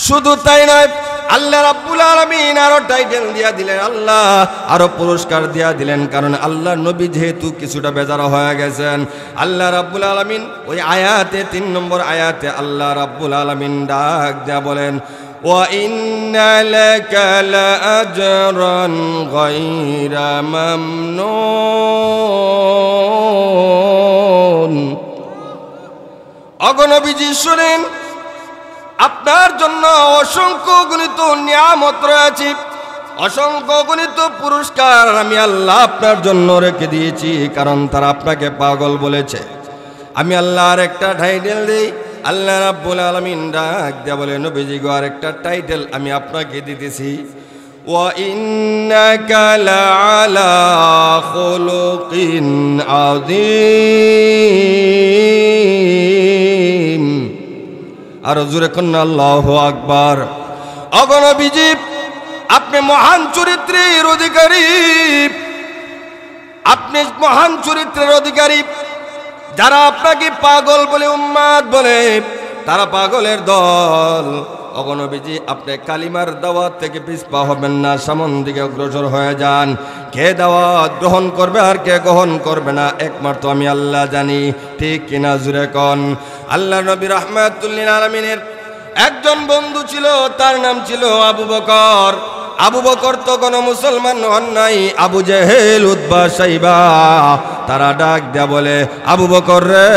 শুধু তাই নয়, আল্লাহ রাব্বুল আলামিন আরো টাইটেল দিয়া দিলেন, আল্লাহ আরো পুরস্কার দিয়া দিলেন। কারণ আল্লাহ নবী যেহেতু কিছুটা বেজার হয়ে গেছেন, আল্লাহ রাব্বুল আলামিন ওই আয়াতে 3 নম্বর আয়াতে আল্লাহ রাব্বুল আলামিন ডাক দিয়া বলেন, ওয়া ইন্না লাকা লাআজরান গায়রা মামনুন। অগণবিজি শুনেন, আপনার জন্য অসংখ্য গণিত নিয়ামত রয়েছে, অসংখ্য গণিত পুরস্কার আমি আল্লাহ আপনার জন্য রেখে দিয়েছি। কারণ তারা আপনাকে পাগল বলেছে। আমি আল্লাহর একটা টাইটেল দিই, আল্লাহ রাব্বুল আলামিন ডাক দিয়া বলে, নবীজি গো আরেকটা টাইটেল আমি আপনাকে দিতেছি, ওয়া ইন্নাকা লাআলা খুলুকিন আযীম। আর জোরে কন্না আল্লাহু আকবার। অগণবিজি, আপনি মহান চরিত্রের অধিকারী, আপনি মহান চরিত্রের অধিকারী। যারা আপনাকে পাগল বলে, উম্মাদ বলে, তারা পাগলের দল। অগণবিজি, আপনি কালিমার দাওয়াত থেকে পিছপা হবেন না, সামন দিকে অগ্রসর হয়ে যান। কে দাওয়াত গ্রহণ করবে আর কে গ্রহণ করবে না একমাত্র আমি আল্লাহ জানি, ঠিক কিনা জুরে কন। আল্লাহ নবী রাহমাতুল লিল আলামিনের একজন বন্ধু ছিল, তার নাম ছিল আবু বকর। আবু বকর তো কোনো মুসলমান হন নাই, আবু জেহেল, উতবা, সাইবা। তারা ডাক দেয়া বলে, আবু বকর রে,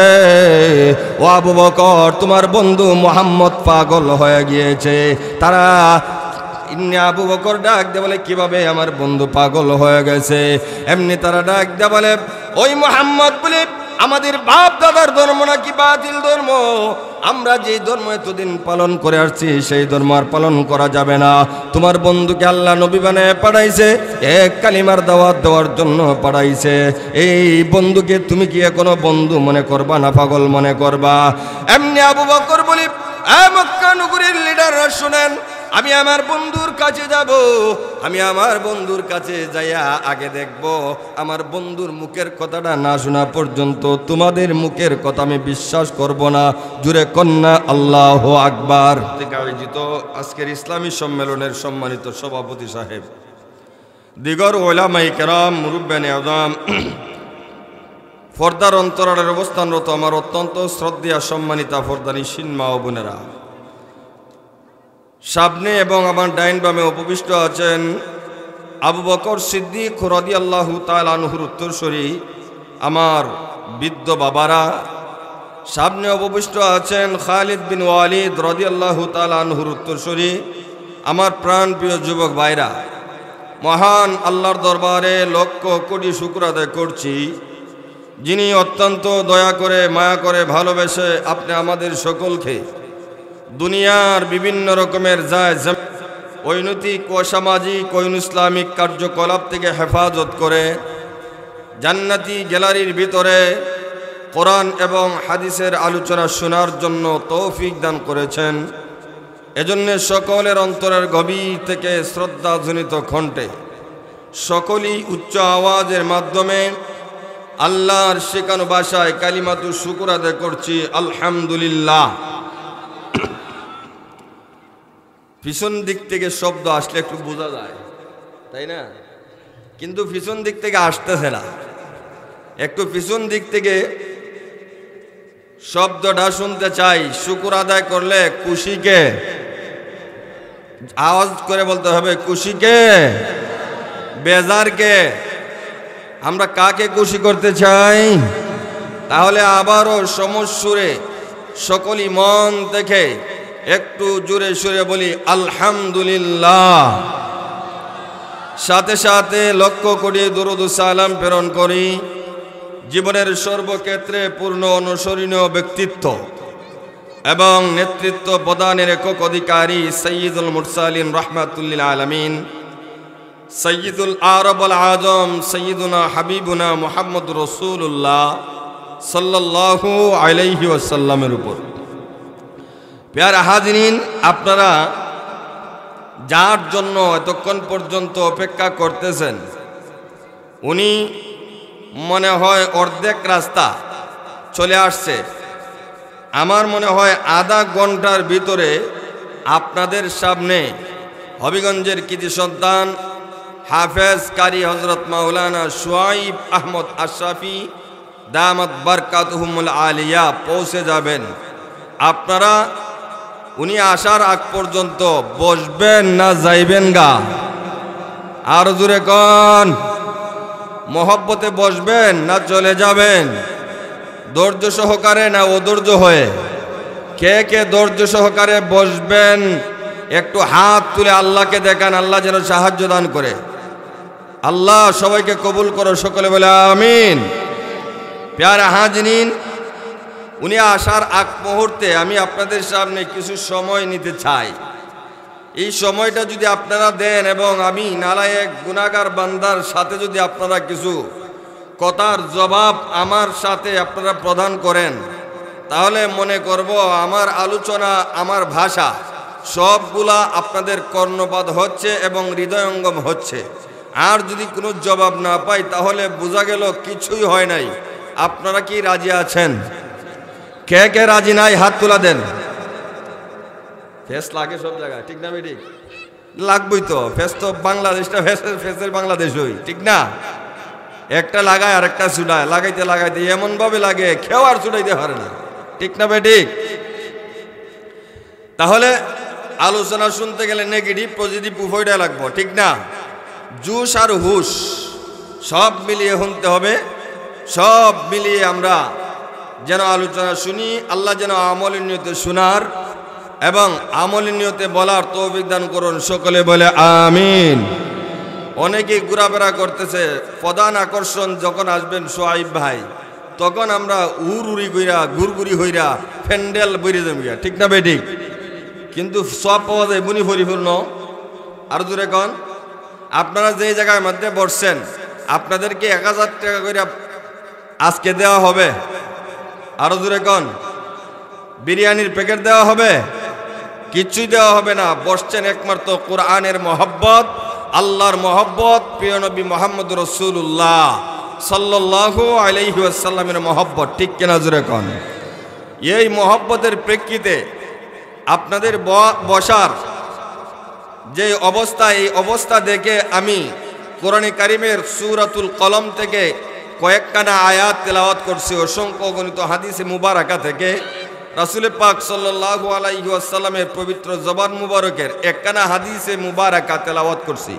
ও আবু বকর, তোমার বন্ধু মোহাম্মদ পাগল হয়ে গিয়েছে। তারা আবু বকর ডাক দেয়া বলে, কিভাবে আমার বন্ধু পাগল হয়ে গেছে? এমনি তারা ডাক দেয়া বলে, ওই মোহাম্মদ বলে আমাদের বাপ দাদার ধর্ম নাকি বাতিল ধর্ম, আমরা যে ধর্ম এতদিন পালন করে আসছি সেই ধর্ম আর পালন করা যাবে না। তোমার বন্ধুকে আল্লাহ নবী বানায় পাঠাইছে, এক কালিমার দাওয়াত দেওয়ার জন্য পাঠাইছে। এই বন্ধুকে তুমি কি এখনো বন্ধু মনে করবা না পাগল মনে করবা? এমনি আবু বকর বলি, মক্কা নগরীর লিডাররা শুনেন, আমি আমার বন্ধুর কাছে যাব, আমি আমার বন্ধুর কাছে যাইয়া আগে দেখব, আমার বন্ধুর মুখের কথাটা না শোনা পর্যন্ত তোমাদের মুখের কথা আমি বিশ্বাস করব না। জুরে কন্যা আল্লাহু আকবার। থেকে আয়োজিত আজকের ইসলামী সম্মেলনের সম্মানিত সভাপতি সাহেব, দিগর ওলামায়ে কেরাম, মুরব্বিয়ানে আযম, পর্দার অন্তরালের অবস্থানরত আমার অত্যন্ত শ্রদ্ধেয় সম্মানিতা পর্দানিশীন মা ও বোনেরা, সামনে এবং আমার ডাইন বামে উপবিষ্ট আছেন আবু বকর সিদ্দিক রাদিয়াল্লাহু তাআলা আনহুর উত্তরসূরি আমার বৃদ্ধ বাবারা, সামনে উপবিষ্ট আছেন খালিদ বিন ওয়ালিদ রাদিয়াল্লাহু তাআলা আনহুর উত্তরসূরি আমার প্রাণপ্রিয় যুবক ভাইরা। মহান আল্লাহর দরবারে লক্ষ কোটি শুকর আদায় করছি, যিনি অত্যন্ত দয়া করে, মায়া করে, ভালোবেসে আপনি আমাদের সকলকে দুনিয়ার বিভিন্ন রকমের জায়েজ অনৈতিক ও সামাজিক ও ইসলামিক কার্যকলাপ থেকে হেফাজত করে জান্নাতি গ্যালারির ভিতরে কোরআন এবং হাদিসের আলোচনা শোনার জন্য তৌফিক দান করেছেন। এজন্য সকলের অন্তরের গভীর থেকে শ্রদ্ধাজনিত কণ্ঠে সকলেই উচ্চ আওয়াজের মাধ্যমে আল্লাহর শেখানো ভাষায় কালিমাতু শুকর আদায় করছি, আলহামদুলিল্লাহ। পিছন দিক থেকে শব্দ আসলে একটু বোঝা যায়, তাই না? কিন্তু পিছন দিক থেকে আসতেছে না। একটু পিছন দিক থেকে শব্দটা শুনতে চাই। শুকর আদায় করলে খুশিকে আওয়াজ করে বলতে হবে, খুশিকে, বেজারকে। আমরা কাকে খুশি করতে চাই? তাহলে আবারও সমস্যুরে সকলই মন থেকে একটু জোরে সুরে বলি আলহামদুলিল্লাহ। সাথে সাথে লক্ষ কোটি দরুদ ও সালাম প্রেরণ করি জীবনের সর্বক্ষেত্রে পূর্ণ অনুসরণীয় ব্যক্তিত্ব এবং নেতৃত্ব প্রদানের একক অধিকারী সৈয়দুল মুরসালিন রাহমাতুল লিল আলামিন, সৈয়দুল আরব আল আজম, সৈয়দুনা হাবিবুনা মুহাম্মদুর রাসূলুল্লাহ সাল্লাল্লাহু আলাইহি ওয়াসাল্লামের উপর। প্যারা হাজিরিন, আপনারা যার জন্য এতক্ষণ পর্যন্ত অপেক্ষা করতেছেন, উনি মনে হয় অর্ধেক রাস্তা চলে আসছে। আমার মনে হয় আধা ঘন্টার ভিতরে আপনাদের সামনে হবিগঞ্জের কৃতি সন্তান হাফেজ কারি হজরত মাওলানা শুআইব আহমদ আশরাফি দামাত বারকাতুহুমুল আলিয়া পৌঁছে যাবেন। আপনারা উনি আসার আগ পর্যন্ত বসবেন না যাইবেন গা? আর জোরে কন, মহব্বতে বসবেন না চলে যাবেন? ধৈর্য সহকারে না অধৈর্য হয়ে? কে কে ধৈর্য সহকারে বসবেন একটু হাত তুলে আল্লাহকে দেখান, আল্লাহ যেন সাহায্য দান করে। আল্লাহ সবাইকে কবুল করো, সকলে বলে আমিন। প্যারা হাজরিন, উনি আসার আগ মুহূর্তে আমি আপনাদের সামনে কিছু সময় নিতে চাই। এই সময়টা যদি আপনারা দেন এবং আমি নালায়েক গুনাহগার বান্দার সাথে যদি আপনারা কিছু কথার জবাব আমার সাথে আপনারা প্রদান করেন, তাহলে মনে করব আমার আলোচনা, আমার ভাষা সবগুলা আপনাদের কর্ণপাত হচ্ছে এবং হৃদয়ঙ্গম হচ্ছে। আর যদি কোনো জবাব না পাই তাহলে বোঝা গেল কিছুই হয় নাই। আপনারা কি রাজি আছেন? কে কে রাজি নাই হাত তুলা দেন। ফেস লাগে সব জায়গায়, ঠিক না বেটি? লাগবই তো, ফেস তো বাংলাদেশটা ফেসের বাংলাদেশ হই, ঠিক না? একটা লাগায় আর একটা ছুটায়, লাগাইতে লাগাইতে এমন ভাবে লাগে কেউ আর ছুটাইতে পারে না, ঠিক না বেটি? তাহলে আলোচনা শুনতে গেলে নেগেটিভ পজিটিভ উভয়টা লাগবো, ঠিক না? জুস আর হুশ সব মিলিয়ে শুনতে হবে। সব মিলিয়ে আমরা যেন আলোচনা শুনি, আল্লাহ যেন আমলের নিয়তে শোনার এবং আমলের নিয়তে বলার তৌফিক দান করুন, সকলে বলে আমিন। অনেকেই ঘোরাফেরা করতেছে, প্রধান আকর্ষণ যখন আসবেন শুআইব ভাই, তখন আমরা উড়ি কইরা ঘুরঘুরি হইরা ফ্যান্ডেল বইরে জমিয়া, ঠিক না বেঠিক? কিন্তু সব পাওয়া যায় বুনি পরিপূর্ণ। আর দূরে কন, আপনারা যে জায়গায় মধ্যে বসছেন আপনাদেরকে 1000 টাকা করে আজকে দেওয়া হবে। আরো দূরে কন, বিরিয়ানির প্যাকেট দেওয়া হবে? কিচ্ছুই দেওয়া হবে না। বসছেন একমাত্র কোরআনের মহব্বত, আল্লাহর মহব্বত, প্রিয় নবী মুহাম্মদ রাসূলুল্লাহ সাল্লাল্লাহু আলাইহি ওয়াসাল্লামের মহব্বত, ঠিক কিনা জোরে কন? এই মহব্বতের প্রেক্ষিতে আপনাদের বসার যে অবস্থা, এই অবস্থা দেখে আমি কোরআনে কারিমের সূরাতুল কলম থেকে কয়েকখানা আয়াত তেলাওয়াত করছি, অসংখ্য গণিত হাদিসে মুবারাকা থেকে রাসূল পাক সাল্লাল্লাহু আলাইহি ওয়াসাল্লামের পবিত্র জবান মুবারকের একখানা হাদিসে মুবারাকা তেলাওয়াত করছি।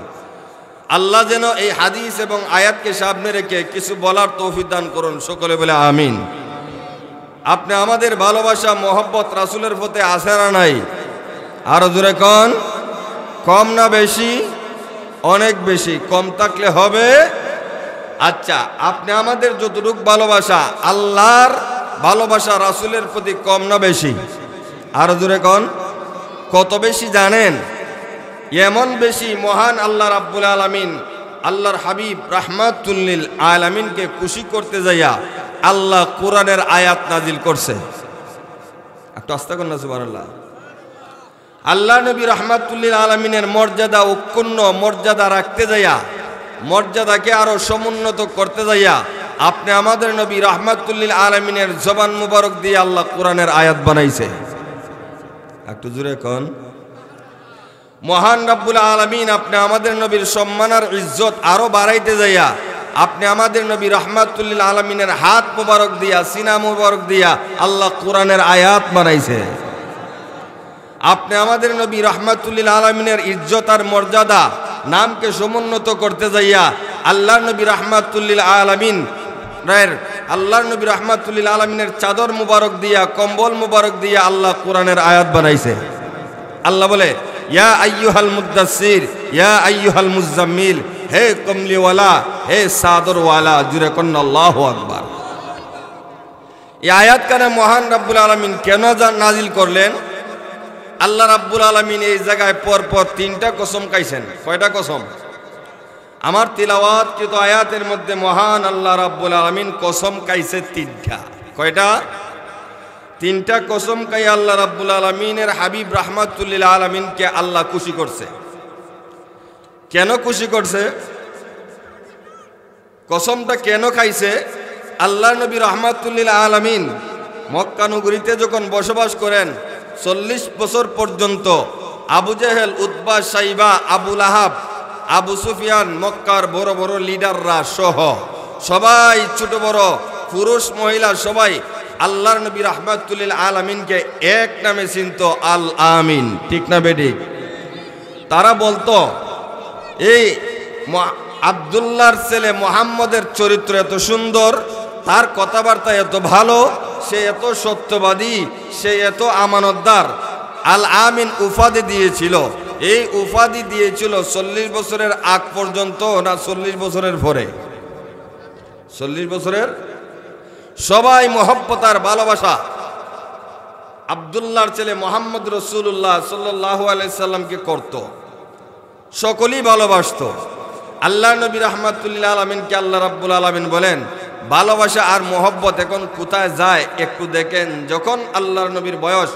আল্লাহ যেন এই হাদিস এবং আয়াতকে সামনে রেখে কিছু বলার তৌফিক দান করুন, সকলে বলে আমিন। আপনি আমাদের ভালোবাসা মহব্বত রাসূলের প্রতি আছে না নাই? আরো জোরে কন, কম না বেশি? অনেক বেশি। কম থাকলে হবে? আচ্ছা, আপনি আমাদের যতটুকু ভালোবাসা, আল্লাহর ভালোবাসা রাসূলের প্রতি কম না বেশি? আরো জোরে কন, কত বেশি জানেন? এমন বেশি, মহান আল্লাহ রাব্বুল আলামিন আল্লাহর হাবিব রাহমাতুল লিল আলামিনকে খুশি করতে যাইয়া আল্লাহ কোরআনের আয়াত নাজিল করছে। একটু আস্তে কর না, সুবহানাল্লাহ। আল্লাহ নবী রাহমাতুল লিল আলামিনের মর্যাদা, উৎকণ্ঠ মর্যাদা রাখতে যাইয়া, মর্যাদাকে আরো সমুন্নত করতে যাইয়া আপনি আমাদের নবী রাহমাতুল লিল আলামিনের জবান মুবারক দিয়ে আল্লাহ কোরআনের আয়াত বানাইছে। একটু জোরে কোন, মহান রব্বুল আলামিন আপনি আমাদের নবীর সম্মান আর ইজ্জত আরো বাড়াইতে যাইয়া আপনি আমাদের নবী রাহমাতুল লিল আলামিনের হাত মুবারক দিয়া, সিনা মুবারক দিয়া আল্লাহ কোরআনের আয়াত বানাইছে। আপনি আমাদের নবী রাহমাতুল লিল আলামিনের ইজ্জত আর মর্যাদা, নামকে সমুন্নত করতে যাইয়া আল্লাহ নবী রাহমাতুল লিল আলামিন আল্লাহর নবী রাহমাতুল লিল আলামিনের চাদর মুবারক দিয়া, কম্বল মুবারক দিয়া আল্লাহ কোরআনের আয়াত বানাইছে। আল্লাহ বলে, ইয়া আইয়ুহাল মুদ্দাসসির ইয়া আইয়ুহাল মুজাম্মিল, হে কমলিওয়ালা, হে সাদরওয়ালা, জুরে কন্না আল্লাহু আকবার। এই আয়াত কানে মহান রব্বুল আলামিন কেন নাজিল করলেন? আল্লাহ রাব্বুল আলামিন এই জায়গায় পরপর 3টা কসম খাইছেন। কয়টা কসম? আমার তিলাওয়াতকৃত আয়াতের মধ্যে মহান আল্লাহ রাব্বুল আলামিন কসম খাইছে 3টা। কয়টা? 3টা কসম খাই আল্লাহ রাব্বুল আলামিনের হাবিব রাহমাতুল লিল আলামিনকে আল্লাহ খুশি করছে। কেন খুশি করছে? কসমটা কেন খাইছে? আল্লাহ নবী রাহমাতুল লিল আলামিন মক্কা নগরীতে যখন বসবাস করেন, 40 বছর পর্যন্ত আবু জেহেল, উতবা, সাইবা, আবু লাহাব, আবু সুফিয়ান, মক্কার বড় বড় লিডাররা সহ সবাই, ছোট বড় পুরুষ মহিলা সবাই আল্লাহর নবী রাহমাতুল লিল আলামিনকে এক নামে চিনত, আল আমিন। ঠিক না বেঠিক? তারা বলতো এই আব্দুল্লাহর ছেলে মুহাম্মদের চরিত্র এত সুন্দর, তার কথাবার্তা এত ভালো, সে এত সত্যবাদী, সে এত আমানতদার। আল আমিন উপাধি দিয়েছিল। এই উপাধি দিয়েছিল 40 বছরের আগ পর্যন্ত না 40 বছরের পরে? 40 বছরের। সবাই মহব্বত আর ভালোবাসা আব্দুল্লাহর ছেলে মুহাম্মদ রাসূলুল্লাহ সাল্লাল্লাহু আলাইহি সাল্লামকে করত, সকলেই ভালোবাসত। আল্লাহ নবী রাহমাতুল লিল আলামিনকে আল্লাহ রাব্বুল আলামিন বলেন, ভালোবাসা আর মহব্বত এখন কোথায় যায় একটু দেখেন। যখন আল্লাহর নবীর বয়স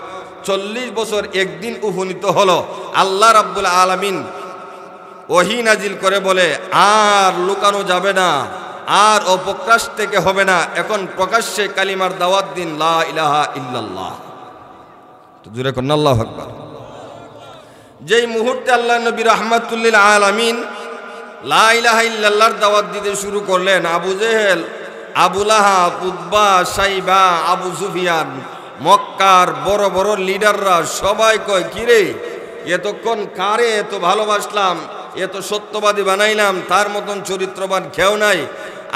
40 বছর একদিন উপনীত হলো, আল্লাহ রাব্বুল আলামিন ওহী নাজিল করে বলে, আর লুকানো যাবে না, আর অপ্রকাশ থেকে হবে না, এখন প্রকাশ্যে কালিমার দাওয়াত দিন, লা ইলাহা ইল্লাল্লাহ। তো জোরে কোন আল্লাহু আকবার। যেই মুহূর্তে আল্লাহ নবী রাহমাতুল লিল আলামিন লা ইলাহা ইল্লাল্লাহর দাওয়াত দিতে শুরু করলেন, আবু জেহেল, আবু লাহাব, উতবা, সাইবা, আবু সুফিয়ান, মক্কার বড় বড় লিডাররা সবাই কয়, কিরে এতক্ষণ কারে এত ভালোবাসলাম, এত সত্যবাদী বানাইলাম, তার মতন চরিত্রবান কেউ নাই।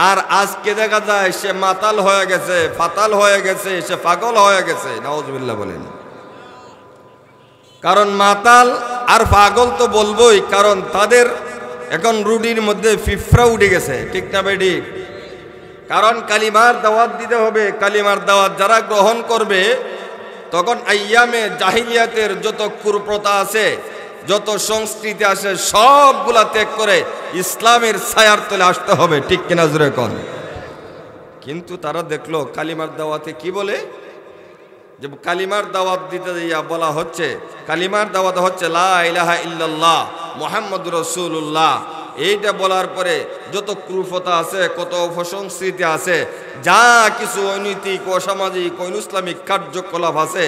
আর আজকে দেখা যায় সে মাতাল হয়ে গেছে, ফাতাল হয়ে গেছে, সে পাগল হয়ে গেছে। নাউজুবিল্লাহ বলেন। কারণ মাতাল আর পাগল তো বলবোই, কারণ তাদের এখন রুটির মধ্যে ফিফরা উঠে গেছে। ঠিক না বেটি? কারণ কালিমার দাওয়াত দিতে হবে। কালিমার দাওয়াত যারা গ্রহণ করবে, তখন আইয়ামে জাহিলিয়াতের যত কুপ্রথা আছে, যত সংস্কৃতি আছে, সবগুলা ত্যাগ করে ইসলামের ছায়ার তলে আসতে হবে। ঠিক কিনা জোরে কোন? কিন্তু তারা দেখলো কালিমার দাওয়াতে কি বলে, যে কালিমার দাওয়াত দিতে দিয়া বলা হচ্ছে, কালিমার দাওয়াত হচ্ছে লা ইলাহা ইল্লাল্লাহ মুহাম্মাদুর রাসূলুল্লাহ। এইটা বলার পরে যত কুপ্রথা আছে, কত অপসংস্কৃতি আছে, যা কিছু অনৈতিক, অসামাজিক, ইসলামিক কার্যকলাপ আছে,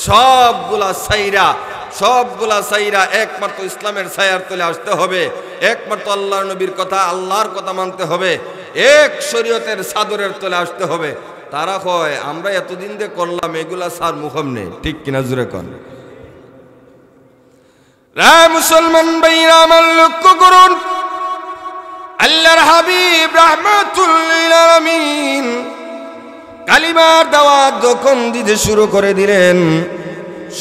সবগুলা সাইরা একমাত্র ইসলামের ছায়ার তলে আসতে হবে। একমাত্র আল্লাহর নবীর কথা, আল্লাহর কথা মানতে হবে। এক শরীয়তের চাদরের তলে আসতে হবে। তারা কয়, আমরা এতদিন দিয়ে করলাম, এগুলা সার মুখম নেই। ঠিক কিনা জুড়ে কন? মুসলমান ভাইরা আমার লক্ষ্য করুন, আল্লাহর হাবিব রাহমাতুল লিল আলামিন কালিমার দাওয়াত যখন দিতে শুরু করে দিলেন,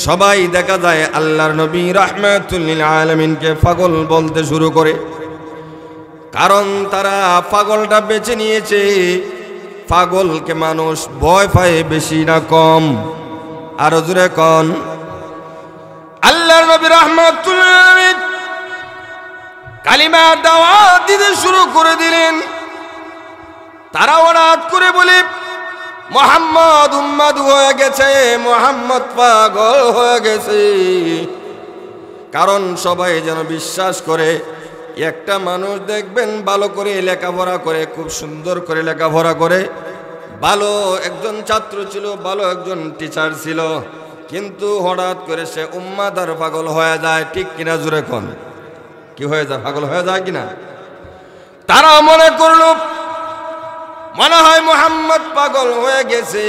সবাই দেখা যায় আল্লাহর নবী রাহমাতুল লিল আলামিনকে পাগল বলতে শুরু করে। কারণ তারা পাগলটা বেছে নিয়েছে। পাগলকে মানুষ ভয় পায় বেশি না কম? আরো জোরে কন। আল্লাহর নবী রাহমাতুল লিল আলামিন কালিমার দাওয়াত দিতে শুরু করে দিলেন। তারা হঠাৎ করে বলে, মুহাম্মদ উম্মাদ হয়ে গেছে, মুহাম্মদ পাগল হয়ে গেছে। কারণ সবাই যেন বিশ্বাস করে, একটা মানুষ দেখবেন ভালো করে লেখাপড়া করে, খুব সুন্দর করে লেখাপড়া করে, ভালো একজন ছাত্র ছিল, ভালো একজন টিচার ছিল, কিন্তু হঠাৎ করে সে উম্মাদ আর পাগল হয়ে যায়। ঠিক কিনা জোরে কোন? কি হয়ে যায়? পাগল হয়ে যায় কিনা? তারা মনে করল, মনে হয় মুহাম্মদ পাগল হয়ে গেছে,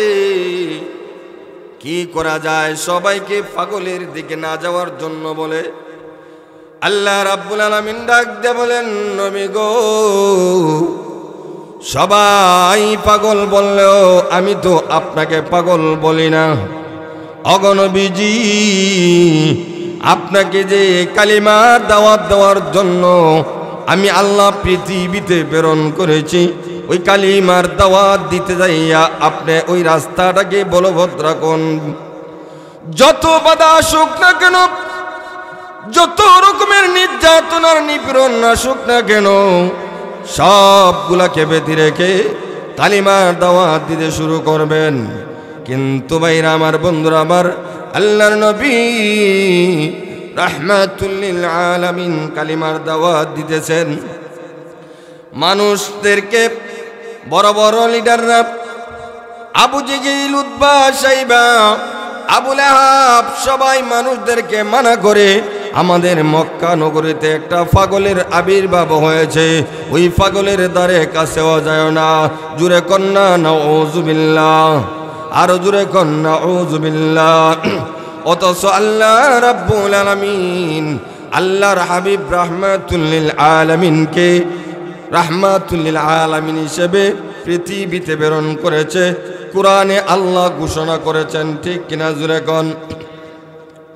কি করা যায়? সবাইকে পাগলের দিকে না যাওয়ার জন্য বলে আল্লাহ রাব্বুল আলামিন ডাক দিয়ে বলেন, নবী গো, সবাই পাগল বললেও আমি তো আপনাকে পাগল বলি না। ওগো নবীজি, আপনাকে যে কালিমার দাওয়াত দেওয়ার জন্য আমি আল্লাহ পৃথিবীতে প্রেরণ করেছি, ওই কালিমার দাওয়াত দিতে যাইয়া আপনি ওই রাস্তাটাকে বলবৎ রাখুন। যত বাধা আসুক না কেন, যত রকমের নির্যাতনার নিপীড়ন আসুক না কেন, সবগুলাকে বেঁধে রেখে কালিমার দাওয়াত দিতে শুরু করবেন। কিন্তু ভাইরা আমার, বন্ধুরা আমার, আল্লাহর নবী রাহমাতুল লিল আলামিন কালিমার দাওয়াত দিতেছেন। মানুষদেরকে বড় বড় লিডাররা, আবু জেহেল, উতবা, সাইবা, আবু লাহাব সবাই মানুষদেরকে মানা করে আমাদের মক্কা নগরীতে একটা পাগলের আবির্ভাব হয়েছে, ওই পাগলের দ্বারে কাছেও যায় না। জুরে কন্যা নাউযুবিল্লাহ, আরো জুরে কন্যা নাউযুবিল্লাহ। অথচ আল্লাহ রাব্বুল আলামিন আল্লাহর হাবিব রাহমাতুল লিল আলামিনকে রাহমাতুল লিল আলামিন হিসেবে পৃথিবীতে প্রেরণ করেছে। কোরআনে আল্লাহ ঘোষণা করেছেন, ঠিক কিনা জুরে কোন?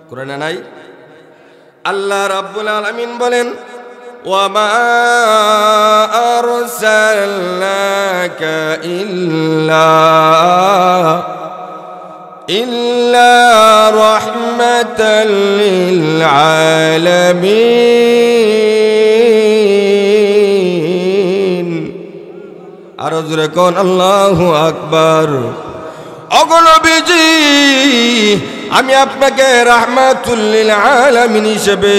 কোরআনে নাই? আল্লাহ রাব্বুল আলামিন বলেন, ওয়ামা আরসালনাকা ইল্লা রাহমাতাল লিল আলামিন। আরো জোরে কোন আল্লাহু আকবার। ওগো নবীজি, আমি আপনাকে রাহমাতুল লিল আলামিন হিসেবে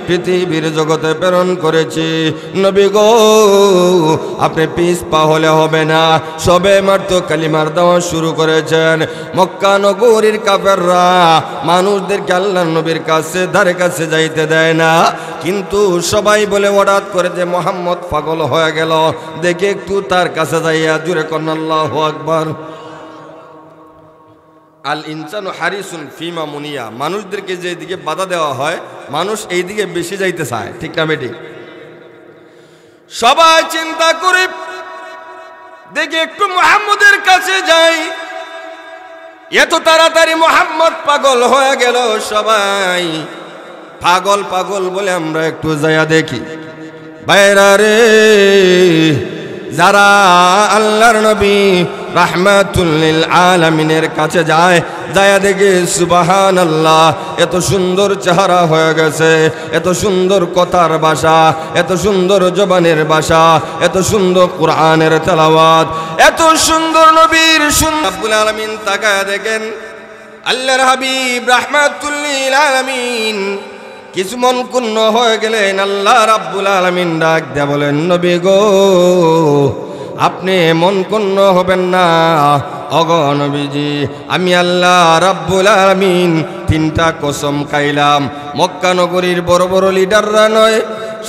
পৃথিবীর জগতে প্রেরণ করেছি। নবী গো, আপনি পিছপা হলে হবে না। সবে মাত্র কালিমার দাওয়া শুরু করেছেন। মক্কা নগরীর কাফেররা মানুষদেরকে আল্লাহর নবীর কাছে ধারে কাছে যাইতে দেয় না, কিন্তু সবাই বলে হঠাৎ করে যে মুহাম্মদ পাগল হয়ে গেল, দেখে একটু তার কাছে যাইয়া জুরে কোন আল্লাহু আকবার। আল ইনসানু হারিসুন ফিমা মুনিয়া, মানুষদেরকে যে দিকে বাধা দেওয়া হয় মানুষ এই দিকে বেশি যাইতে চায়, ঠিক না বেটি? সবাই চিন্তা করে দেখে একটু মুহাম্মদের কাছে যাই, এত তাড়াতাড়ি মুহাম্মদ পাগল হয়ে গেল। সবাই পাগল পাগল বলে আমরা একটু যাইয়া দেখি। বাইরা রে, যারা আল্লাহর নবী রাহমাতুল লিল আলামিনের কাছে যায়, যায় দেখে সুবহানাল্লাহ, এত সুন্দর চেহারা হয়ে গেছে, এত সুন্দর কথার ভাষা, এত সুন্দর জবানের ভাষা, এত সুন্দর কোরআনের তেলাওয়াত, এত সুন্দর নবীর সুন্দর। রাব্বুল আলামিন তাকায় দেখেন আল্লাহর হাবিব রাহমাতুল লিল আলামিন কিছু মন ক্ষুণ্ণ হয়ে গেলেন। আল্লাহ রাব্বুল আলামিন ডাক দেয়া বলেন, নবী গো, আপনি মন ক্ষুণ্ণ হবেন না। ওগো নবীজি, আমি আল্লাহ রাব্বুল আলামিন তিনটা কসম খাইলাম, মক্কা নগরীর বড় বড় লিডাররা নয়,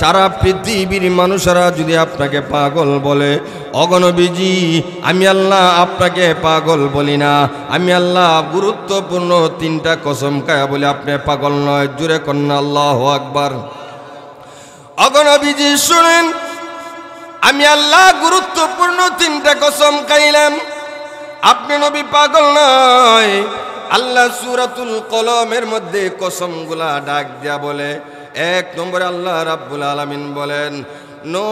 সারা পৃথিবীর মানুষেরা যদি আপনাকে পাগল বলে, ওগো নবীজি, আমি আল্লাহ আপনাকে পাগল বলি না। আমি আল্লাহ গুরুত্বপূর্ণ তিনটা কসম খায়া বলে আপনি পাগল নয়। জুরে কন্যা আল্লাহু আকবার। ওগো নবীজি শুনেন, আমি আল্লাহ গুরুত্বপূর্ণ তিনটা কসম খাইলাম, আপনি নবী পাগল নয়। আল্লাহ সূরাতুল কলমের মধ্যে কসমগুলা ডাক দিয়া বলে, এক নম্বরে আল্লাহ রাব্বুল আলামিন বলেন, নুন।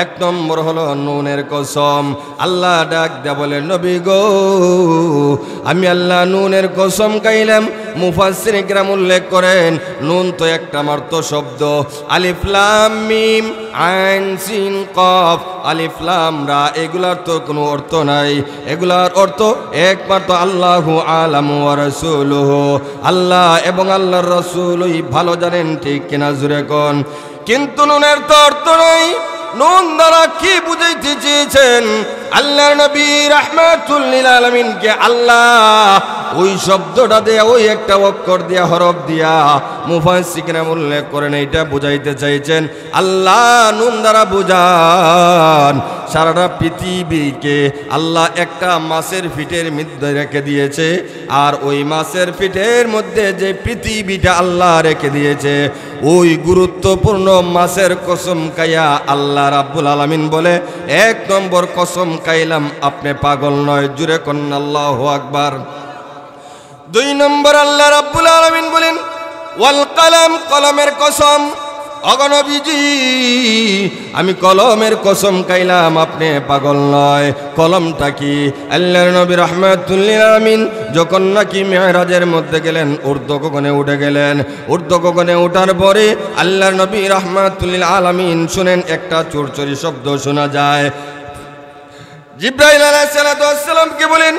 এক নম্বর হলো নুনের কসম। আল্লাহ ডাক দেয়া বলে, নবী গো, আমি আল্লাহ নুনের কসম খাইলাম। মুফাসসিরিন কিরাম উল্লেখ করেন, নুন তো একটা মাত্র শব্দ। আলিফ লাম মিম আইন সিন কফ, আলিফ লাম রা, এগুলার তো কোনো অর্থ নাই। এগুলার অর্থ একমাত্র আল্লাহু আলামু ওয়া রাসূলুহু, আল্লাহ এবং আল্লাহর রাসূলই ভালো জানেন, ঠিক কিনা জুরে কোন? কিন্তু নুনের তো অর্থ নাই। নুন দ্বারা কি বুঝাইতে চেয়েছেন? আল্লাহর নবী রাহমাতুল লিল আলামিনকে আল্লাহ ওই শব্দটা দেয়া, ওই একটা অক্ষর দিয়া, হরফ দিয়া মুফাসসিরিন উল্লেখ করেন, এইটা বুঝাইতে চাইছেন আল্লাহ নুন দ্বারা বুঝান সারাটা পৃথিবীকে আল্লাহ একটা মাছের ফিটের মধ্যে রেখে দিয়েছে, আর ওই মাছের ফিটের মধ্যে যে পৃথিবীটা আল্লাহ রেখে দিয়েছে, ওই গুরুত্বপূর্ণ মাছের কসম খাইয়া আল্লাহ রাব্বুল আলামিন বলে, এক নম্বর কসম খাইলাম আপনি পাগল নয়। জুরে কন্না আল্লাহু আকবার। দুই নম্বর আল্লাহ রাব্বুল আলামিন বলেন, ওয়াল কলম, কলমের কসম। ওগো নবীজি, আমি কলমের কসম খাইলাম আপনি পাগল নয়। কলমটা কি? আল্লাহর নবী রাহমাতুল লিল আলামিন যখন নাকি মিরাজের মধ্যে গেলেন, ঊর্ধ্ব গগনে উঠে গেলেন। ঊর্ধ্ব গগনে ওঠার পরে আল্লাহর নবী রাহমাতুল লিল আলামিন শুনেন একটা চুরচুরি শব্দ শোনা যায়। জিবরাইল আলাইহিস সালাতু ওয়াস সালামকে বলেন,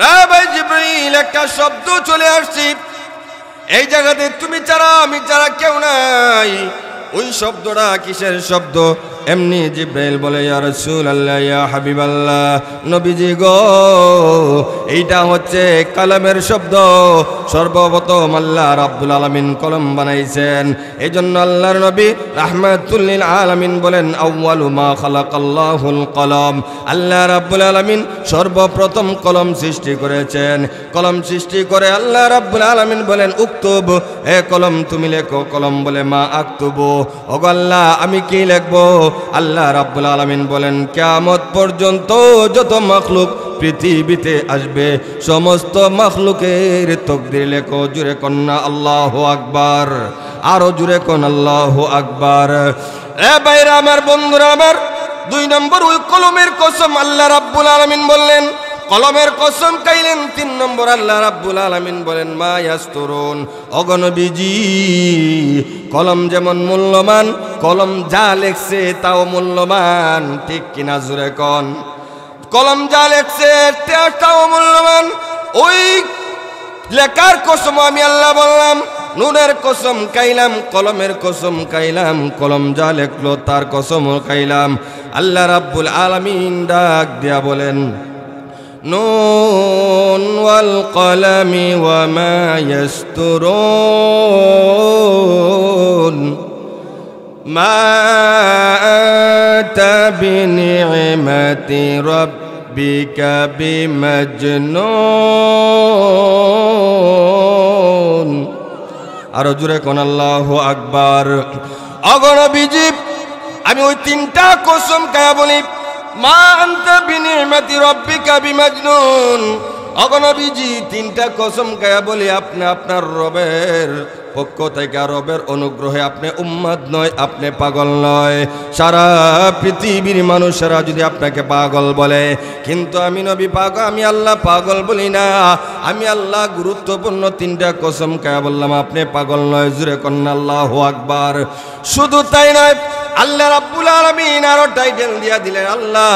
রা ভাই জিবরাইল, একটা শব্দ চলে আসছে, এই জায়গাতে তুমি ছাড়া আমি ছাড়া কেউ নাই। ওই শব্দটা কিসের শব্দ? এমনি জিব্রাইল বলে ইয়া রাসূলুল্লাহ ইয়া হাবিবাল্লাহ, নবীজি গো এইটা হচ্ছে কালামের শব্দ। সর্বপ্রথম আল্লাহ রাব্বুল আলামিন কলম বানাইছেন, এজন্য আল্লাহর নবী রাহমাতুল লিল আলামিন বলেন আউয়ালু মা খালাকাল্লাহুল কলম। আল্লাহ রাব্বুল আলামিন সর্বপ্রথম কলম সৃষ্টি করেছেন। কলম সৃষ্টি করে আল্লাহ রাব্বুল আলামিন বলেন উক্তুব, হে কলম তুমি লেখো। কলম বলে মা আক্তুবু, ওগো আল্লাহ আমি কি লিখবো? আল্লাহ রাব্বুল আলামিন বলেন কিয়ামত পর্যন্ত যত মাখলুক পৃথিবীতে আসবে সমস্ত মাখলুকের তাকদীর লেখো। জুরে কন্না আল্লাহু আকবার, আরো জুরে কোন আল্লাহু আকবার। এ ভাইরা আমার, বন্ধুরা আমার, 2 নম্বর ওই কলমের কসম আল্লাহ রাব্বুল আলামিন বললেন, কলমের কসম খাইলেন। 3 নম্বর আল্লাহ রাব্বুল আলামিন বলেন মা ইয়াসতুরুন, ওগো নবীজি কলম যেমন মূল্যবান, কলম যা লেখছে তাও মূল্যবান, ঠিক কিনা জুরে কোন? কলম যা লেখছে তাও মূল্যবান। ওই লেখার কসম আমি আল্লাহ বললাম, নুনের কসম খাইলাম, কলমের কসম খাইলাম, কলম যা লেখলো তার কসম খাইলাম। আল্লাহ রাব্বুল আলামিন ডাক দিয়া বলেন নুন ওয়াল কলামি ওয়া মা ইয়াসতুরুন মা আতা বিনি'মাতি রাব্বিকা বিমাজনুন। আরো জোরে কোন আল্লাহু আকবার। ওগো নবীজি আমি ওই 3টা কসম খায়া বলি মা আনতা বিনি'মাতি রাব্বিকা বিমাজনুন। ওগো নবীজি 3টা কসম খায়া বলি আপনি আপনার রবের পক্ষ থেকে, রবের অনুগ্রহে আপনি উম্মত নয়, আপনি পাগল নয়। সারা পৃথিবীর মানুষেরা যদি আপনাকে পাগল বলে, কিন্তু আমি নবী পাগল, আমি আল্লাহ পাগল বলি না। আমি আল্লাহ গুরুত্বপূর্ণ 3টা কসম খায়া বললাম আপনি পাগল নয়। জুরে কন্না আল্লাহু আকবার। শুধু তাই নয়, আল্লাহ রাব্বুল আলামিন আরো টাইটেল দিয়া দিলেন, আল্লাহ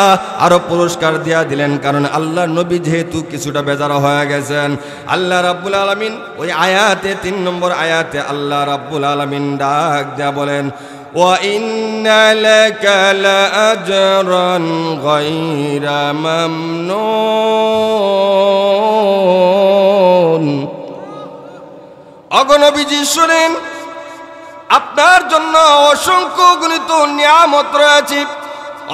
আরো পুরস্কার দিয়া দিলেন। কারণ আল্লাহ নবী যেহেতু কিছুটা বেজার হয়ে গেছেন, আল্লাহ রাব্বুল আলামিন ওই আয়াতে 3 নম্বর আয়াতে আল্লাহ রাব্বুল আলামিন ডাক দিয়া বলেন ওয়া ইন্না লাকা লাআজরান গায়রা মামনুন। ওগো নবীজি শুনেন, আপনার জন্য অসংখ্য গণিত নিয়ামত রয়েছে,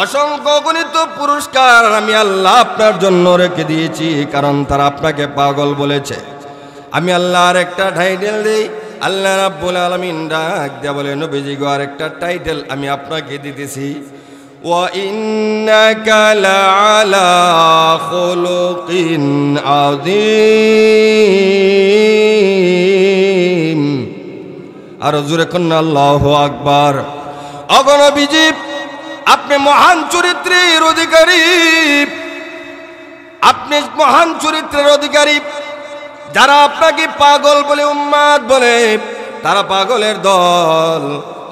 অসংখ্য গণিত পুরস্কার আমি আল্লাহ আপনার জন্য রেখে দিয়েছি। কারণ তারা আপনাকে পাগল বলেছে। আমি আল্লাহ আর একটা টাইটেল দিই। আল্লাহ রাব্বুল আলামিন ডাক দিয়া বলে নবীজি গো আর একটা টাইটেল আমি আপনাকে দিতেছি, ওয়া ইন্নাকা লাআলা খুলুকিন আযীম। আর জোরে কন্না আল্লাহু আকবার। ওগো নবীজি আপনি মহান চরিত্রের অধিকারী, আপনি মহান চরিত্রের অধিকারী। যারা আপনাকে পাগল বলে, উম্মাদ বলে, তারা পাগলের দল।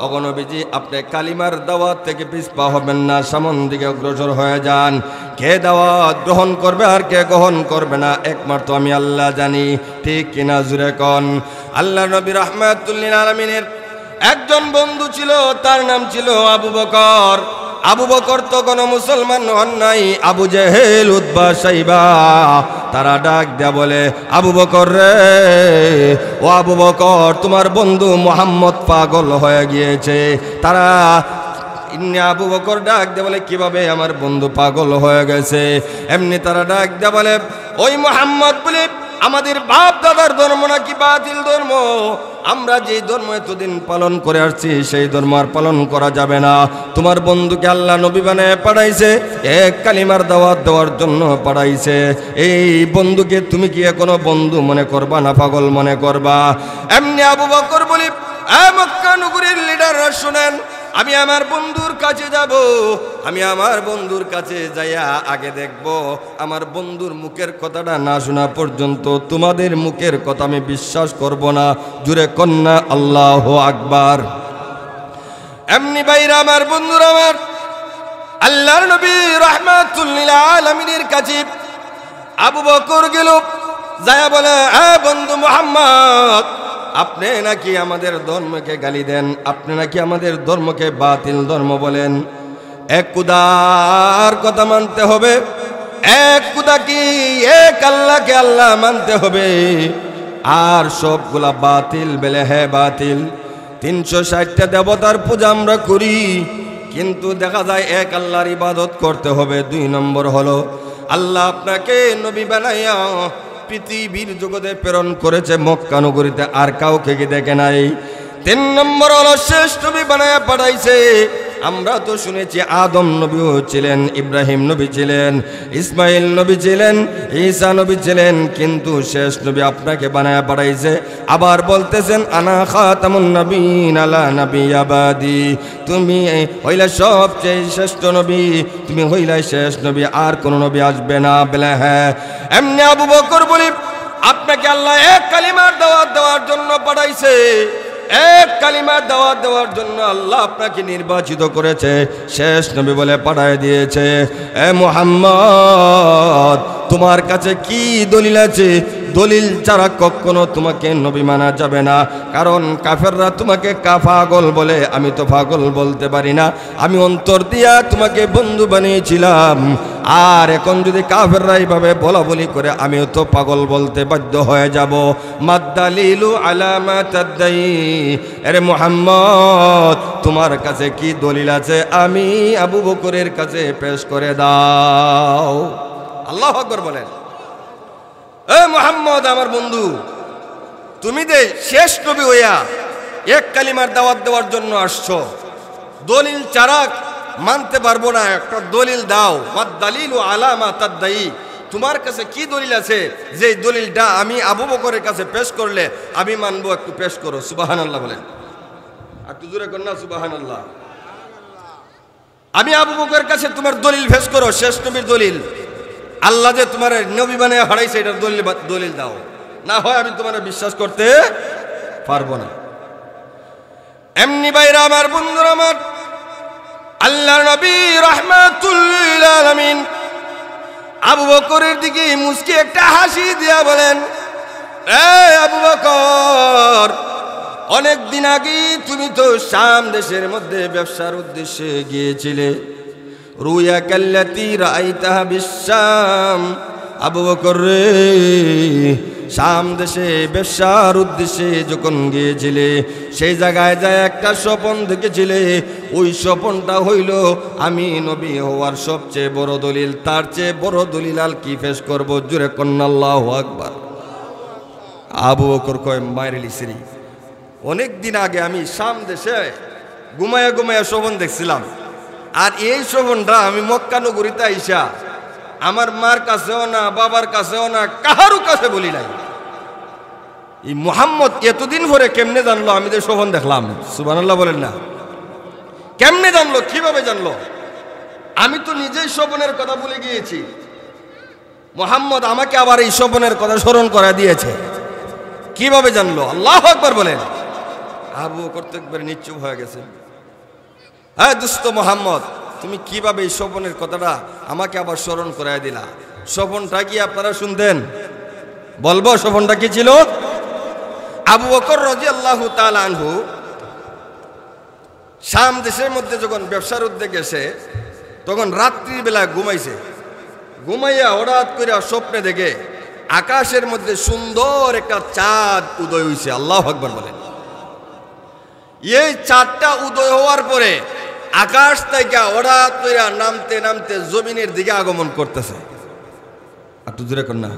ওগো নবীজি আপনি কালিমার দাওয়াত থেকে পিছপা হবেন না, সামন দিকে অগ্রসর হয়ে যান। কে দাওয়াত গ্রহণ করবে আর কে গ্রহণ করবে না একমাত্র আমি আল্লাহ জানি, ঠিক কিনা জুরে কোন? আল্লাহ নবী রাহমাতুল লিল আলামিনের একজন বন্ধু ছিল, তার নাম ছিল আবু বকর। আবু বকর তো কোনো মুসলমান হন নাই, আবু জেহেল, উতবা, সাইবা তারা ডাক দেয়া বলে আবু বকর রে, ও আবু বকর তোমার বন্ধু মুহাম্মদ পাগল হয়ে গিয়েছে। তারা আবু বকর ডাক দেয়া বলে কিভাবে আমার বন্ধু পাগল হয়ে গেছে? এমনি তারা ডাক দেয়া বলে ওই মুহাম্মদ বলে আমাদের বাপ দাদার ধর্ম নাকি বাতিল ধর্ম, আমরা যে ধর্ম এতদিন পালন করে আসছি সেই ধর্ম আর পালন করা যাবে না। তোমার বন্ধুকে আল্লাহ নবী বানায় পাঠাইছে, এক কালিমার দাওয়াত দেওয়ার জন্য পাঠাইছে। এই বন্ধুকে তুমি কি এখনো বন্ধু মনে করবা না পাগল মনে করবা? এমনি আবু বকর বলি মক্কা নগরীর লিডাররা শুনেন, আমি আমার বন্ধুর কাছে যাব, আমি আমার বন্ধুর কাছে যাইয়া আগে দেখব, আমার বন্ধুর মুখের কথাটা না শোনা পর্যন্ত তোমাদের মুখের কথা আমি বিশ্বাস করব না। জুরে কন্যা আল্লাহু আকবার। এমনি বাইরা আমার বন্ধুরা আমার আল্লাহর নবী রাহমাতুল লিল আলামিনের কাছে আবু বকর গেল, যায়া বলে বন্ধু মুহাম্মদ আপনি নাকি আমাদের ধর্মকে গালি দেন, আপনি নাকি আমাদের ধর্মকে বাতিল ধর্ম বলেন। এক খুদার কথা মানতে হবে, এক খুদা কি এক আল্লাহকে আল্লাহ মানতে হবে। আর সবগুলা বাতিল বেলে হ্যাঁ বাতিল। 360টা দেবতার পূজা আমরা করি, কিন্তু দেখা যায় এক আল্লাহর ইবাদত করতে হবে। 2 নম্বর হলো আল্লাহ আপনাকে নবী বানাইয়া পৃথিবীর জগতে প্রেরণ করেছে, মক্কা নগরীতে আর কাউকে কি দেখে নাই। 3 নম্বর হলো শেষ নবী বানাইয়া পাঠাইছে। আমরা তো শুনেছি আদম নবীও ছিলেন, ইব্রাহিম নবী ছিলেন, ইসমাইল নবী ছিলেন, ঈসা নবী ছিলেন, কিন্তু শেষ নবী আপনাকে বানায়া পাঠাইছে। আবার বলতেছেন আনা খাতামুন নবীন আলা নবিয়্যি বাদি, তুমি হইলা সবচেয়ে শ্রেষ্ঠ নবী, তুমি হইলা শেষ নবী, আর কোন নবী আসবে না। বলে হ্যাঁ। এমনি আবু বকর বলি আপনাকে আল্লাহ এক কালিমার দাওয়াত দেওয়ার জন্য পাঠাইছে, এক কালিমার দাওয়াত দেওয়ার জন্য আল্লাহ আপনাকে নির্বাচিত করেছে, শেষ নবী বলে পাঠায় দিয়েছে। এ মুহাম্মদ, তোমার কাছে কি দলিল আছে? দলিল ছাড়া কখনো তোমাকে নবী মানা যাবে না। কারণ কাফেররা তোমাকে পাগল বলে, আমি তো পাগল বলতে পারি না, আমি অন্তর দিয়া তোমাকে বন্ধু বানিয়েছিলাম। আর এখন যদি কাফেররা এইভাবে বলা বলি করে, আমিও তো পাগল বলতে বাধ্য হয়ে যাব। মাদ্দালিলু আলামা তাদ্দাই, আরে মুহাম্মদ তোমার কাছে কি দলিল আছে? আমি আবু বকরের কাছে পেশ করে দাও। আল্লাহু আকবার বলেন। এ মুহাম্মদ আমার বন্ধু, তুমি যে শেষ নবী হইয়া এক কালিমার দাওয়াত দেওয়ার জন্য আসছো, দলিল ছাড়া মানতে পারবো না, একটা দলিল দাও। মাদ্দালিলু আলামা তাদ্দাই, তোমার কাছে কি দলিল আছে যে দলিলটা আমি আবু বকরের কাছে পেশ করলে আমি মানবো? একটু পেশ করো। সুবহানাল্লাহ বলেন, একটু জোরে কর না সুবহানাল্লাহ। আমি আবু বকরের কাছে তোমার দলিল পেশ করো, শেষ নবীর দলিল, আল্লাহ যে তোমার নবী বানিয়ে হারাইছে এটার দলিল দাও, না হয় আমি তোমার বিশ্বাস করতে পারবো না। এমনি বাইরা আমার বন্ধুরা আমার, আল্লাহর নবী রাহমাতুল লিল আলামিন আবু বকরের দিকে মুস্কি একটা হাসি দিয়া বলেন, এ আবু বকর, অনেক দিন আগে তুমি তো শাম দেশের মধ্যে ব্যবসার উদ্দেশ্যে গিয়েছিলে। রুয়া কাল্লাতি রাআইতাহা বিশাম, আবু বকর রে, শাম দেশে ব্যবসার উদ্দেশ্যে যখন গিয়েছিলে, সেই জায়গায় যায় একটা স্বপন দেখেছিলে। ওই স্বপনটা হইল আমি নবী হওয়ার সবচেয়ে বড় দলিল। তার চেয়ে বড় দলিল আর কি পেশ করবো? জোরে কন্না আল্লাহু আকবার। আবু বকর কয়, মাইরেলি সিরি, অনেক দিন আগে আমি শাম দেশে ঘুমায়া ঘুমায়া স্বপন দেখছিলাম, আর এই স্বপনটা আমি মক্কা নগরীতে আইসা আমার মার কাছেও না, বাবার কাছেও না, কাহারও কাছে বলি নাই। এই মুহাম্মদ এতদিন পরে কেমনে জানলো আমি যে স্বপন দেখলাম? সুবহানাল্লাহ বলেন না। কেমনে জানলো? কিভাবে জানলো? আমি তো নিজেই স্বপনের কথা বলে গিয়েছি, মুহাম্মদ আমাকে আবার এই স্বপনের কথা স্মরণ করা দিয়েছে। কিভাবে জানলো? আল্লাহু আকবার বলেন। আবু বকর তো একবার নিশ্চুপ হয়ে গেছে। হ্যাঁ দোস্ত মুহাম্মদ, তুমি কিভাবে এই স্বপনের কথাটা আমাকে আবার স্মরণ করায় দিলা? স্বপনটা কি আপনারা শুনতেন? বলবো স্বপনটা কি ছিল? আবু বকর রাদিয়াল্লাহু তাআলা আনহু শাম দেশের মধ্যে যখন ব্যবসার উদ্যোগে গেছে, তখন রাত্রির বেলা ঘুমাইছে। ঘুমাইয়া হঠাৎ করে স্বপ্নে দেখে আকাশের মধ্যে সুন্দর একটা চাঁদ উদয় হইছে। আল্লাহু আকবার বলেন। এই চাঁদটা উদয় হওয়ার পরে আকাশ থেকে হঠাৎ করে নামতে নামতে জমিনের দিকে আগমন করতেছে। একটু জোরে কর না,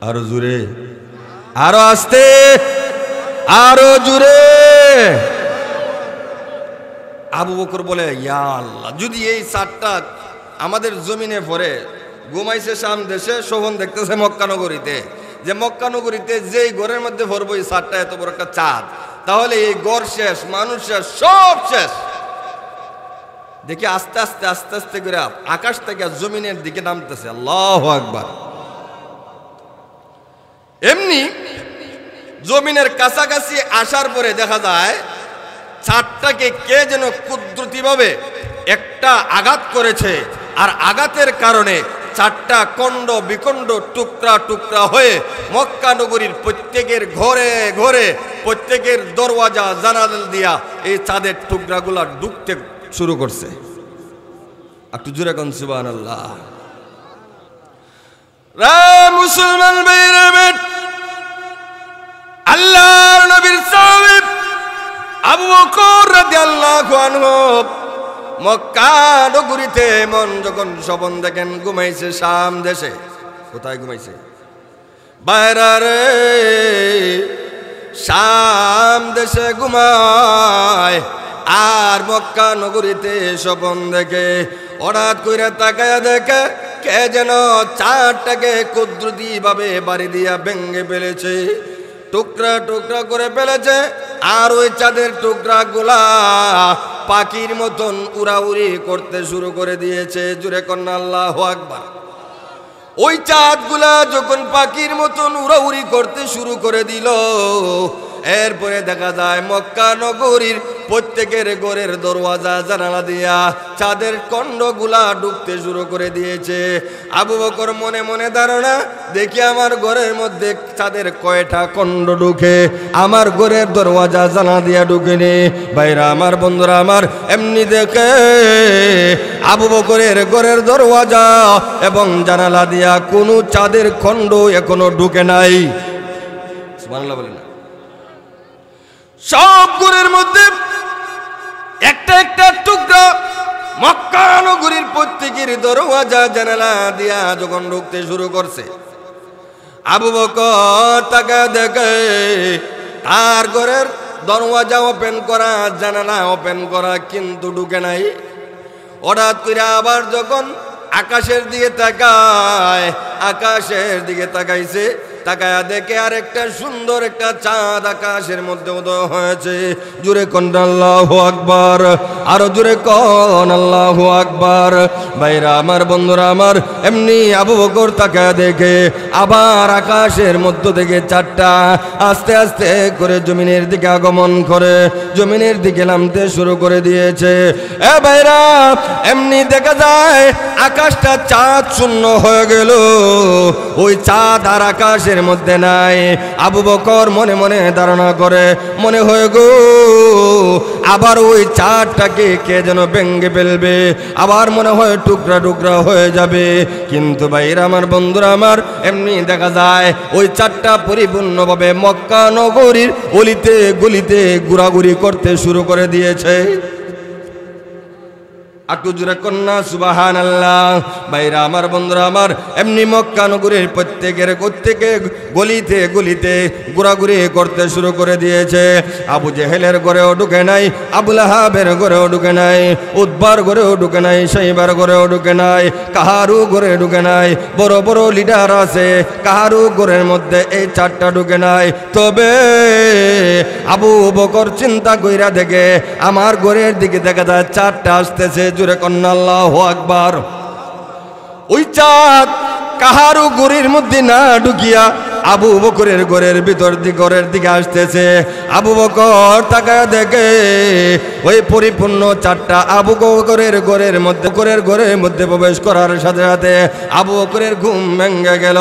আরো জোরে, আরো আস্তে, আরো জোরে। আবু বকর বলে, ইয়া আল্লাহ, যদি এই চাঁদটা আমাদের জমিনে পড়ে। ঘুমাইছে শাম দেশে, শোভন দেখতেছে মক্কা নগরীতে, যে মক্কা নগরীতে যেই ঘরের মধ্যে পড়বো এই চাঁদটা, এত বড় একটা চাঁদ, তাহলে এই ঘর শেষ, মানুষ শেষ, সব শেষ। দেখি আস্তে আস্তে আস্তে আস্তে করে আকাশ থেকে জমিনের দিকে নামতেছে। আল্লাহু আকবার। এমনি জমিনের কাছাকাছি আসার পরে দেখা যায় চাঁদটাকে কে যেন কুদরতিভাবে একটা আঘাত করেছে, আর আঘাতের কারণে চারটা খণ্ড বিখণ্ড টুকরা টুকরা হয়ে মক্কা নগরীর প্রত্যেকের ঘরে ঘরে, প্রত্যেকের দরওয়াজা জানালা দিয়া এই চাঁদের টুকরাগুলা ঢুকতে শুরু করছে। একটু জোরে কোন সুবহানাল্লাহ। রে মুসলমান ভাইরা, আল্লাহর নবীর সাহাবী আবু বকর রাদিয়াল্লাহু আনহু মক্কা নগরীতে মন যখন স্বপন দেখেন ঘুমাইছে শাম দেশে। কোথায় ঘুমাইছে? বাইরে রে, শাম দেশে ঘুমায়। আর মক্কা নগরীতে স্বপন দেখে হঠাৎ করে তাকায়া দেখে কে যেন চারটাকে কুদরতি ভাবে বাড়ি দিয়া ভেঙে ফেলেছে, টুকরা টুকরা করে ফেলেছে। আর ওই চাঁদের টুকরা গুলা পাখির মতন উড়াউড়ি করতে শুরু করে দিয়েছে। জুড়ে কন্যা আল্লাহু আকবার। ওই চাঁদগুলা যখন পাখির মতন উড়াউড়ি করতে শুরু করে দিল, এরপরে দেখা যায় মক্কা নগরীর প্রত্যেকের ঘরের দরওয়াজা জানালা দিয়া চাঁদের খণ্ডগুলা ঢুকতে শুরু করে দিয়েছে। আবু বকর মনে মনে ধারণা, দেখি আমার ঘরের মধ্যে চাঁদের কয়টা খণ্ড ঢুকে, আমার ঘরের দরওয়াজা জানালা দিয়া ঢুকেনি। ভাইরা আমার, বন্ধুরা আমার, এমনি দেখে আবু বকরের ঘরের দরওয়াজা এবং জানালা দিয়া কোনো চাঁদের খণ্ড এখনো ঢুকে নাই। সুবহানাল্লাহ বলেন না? সব ঘরের মধ্যে একটা একটা টুকরা মক্কা নগরীর প্রত্যেকের দরওয়াজা জানালা দিয়া যখন ঢুকতে শুরু করছে, আবু বকর তাকে দেখে তার ঘরের দরওয়াজা ওপেন করা, জানালা ওপেন করা, কিন্তু ঢুকে নাই। হঠাৎ করে আবার যখন আকাশের দিকে তাকায়, আকাশের দিকে তাকাইছে, তাকায়া দেখে আর একটা সুন্দর একটা চাঁদ আকাশের মধ্যে উদয় হয়েছে। জুড়ে কোন আল্লাহু আকবার, আরো জুড়ে কোন আল্লাহু আকবার। ভাইরা আমার, বন্ধুরা আমার, এমনি আবু বকর তাকায়া দেখে আবার আকাশের মধ্য থেকে চারটা আস্তে আস্তে করে জমিনের দিকে আগমন করে জমিনের দিকে নামতে শুরু করে দিয়েছে। এ ভাইরা, এমনি দেখা যায় আকাশটা চাঁদ শূন্য হয়ে গেল, ওই চাঁদ আর আকাশের মধ্যে নাই। আবু বকর মনে মনে ধারণা করে, মনে হয় গো আবার ওই চাঁদটাকে কে যেন ভেঙে ফেলবে, আবার মনে হয় টুকরা টুকরা হয়ে যাবে। কিন্তু ভাইরা আমার, বন্ধুরা আমার, এমনি দেখা যায় ওই চাঁদটা পরিপূর্ণভাবে মক্কা নগরীর অলিতে গলিতে ঘোরাঘুরি করতে শুরু করে দিয়েছে। একটু জোরে কন্যা সুবহানাল্লাহ। ভাইরা আমার, বন্ধুরা আমার, এমনি মক্কা নগরীর প্রত্যেকের গলিতে গলিতে ঘোরাঘুরি করতে শুরু করে দিয়েছে। আবু জেহেলের ঘরেও ঢুকে নাই, আবু লাহাবের ঘরেও ঢুকে নাই, উতবার ঘরেও ঢুকে নাই, সাইবার ঘরেও ঢুকে নাই, কাহারু ঘরে ঢুকে নাই। বড় বড় লিডার আছে, কাহারু ঘরের মধ্যে এই চারটা ঢুকে নাই। তবে আবু বকর চিন্তা কইরা দেখে আমার ঘরের দিকে দেখা যায় চারটা আসতেছে। জুরে কন্যা আল্লাহু আকবার। ওই চাঁদ কাহারু ঘরের মধ্যে না ঢুকিয়া আবু বকরের ঘরের ভিতর ঘরের দিকে আসতেছে। আবু বকর তাকায় দেখে ওই পরিপূর্ণ চারটা আবু বকরের ঘরের মধ্যে প্রবেশ করার সাথে সাথে আবু বকরের ঘুম ভেঙে গেল।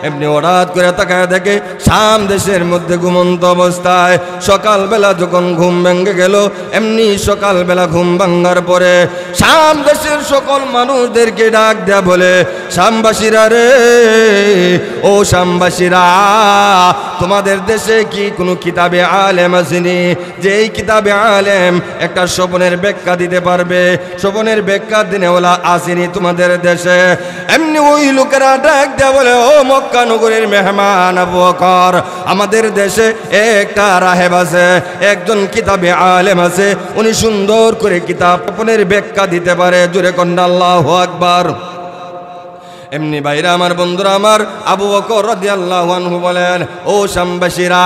এমনি হঠাৎ করে তাকায় দেখে শাম দেশের মধ্যে ঘুমন্ত অবস্থায় সকালবেলা যখন ঘুম ভেঙে গেল, এমনি সকালবেলা ঘুম ভাঙার পরে শাম দেশের সকল মানুষদেরকে ডাক দেয়া বলে, শামবাসীরা রে, ও শামবাসীরা, তোমাদের দেশে কি কোনো কিতাবে আলেম আসেনি যে এই কিতাবে আলেম একটা স্বপ্নের ব্যাখ্যা দিতে পারবে? স্বপ্নের ব্যাখ্যা দিনে ওলা আসেনি তোমাদের দেশে। এমনি ওই লোকেরা ডাক দেয়া বলে, ও মক্কা নগরীর মেহমান আবু বকর, আমাদের দেশে একটা রাহেব আছে, একজন কিতাবে আলেম আছে, উনি সুন্দর করে কিতাব স্বপ্নের ব্যাখ্যা দিতে পারে। জোরে কন্যা আল্লাহু আকবার। এমনি ভাইরা আমার, বন্ধুরা আমার, আবু বকর রাদিয়াল্লাহু আনহু বলেন, ও শামবাসীরা,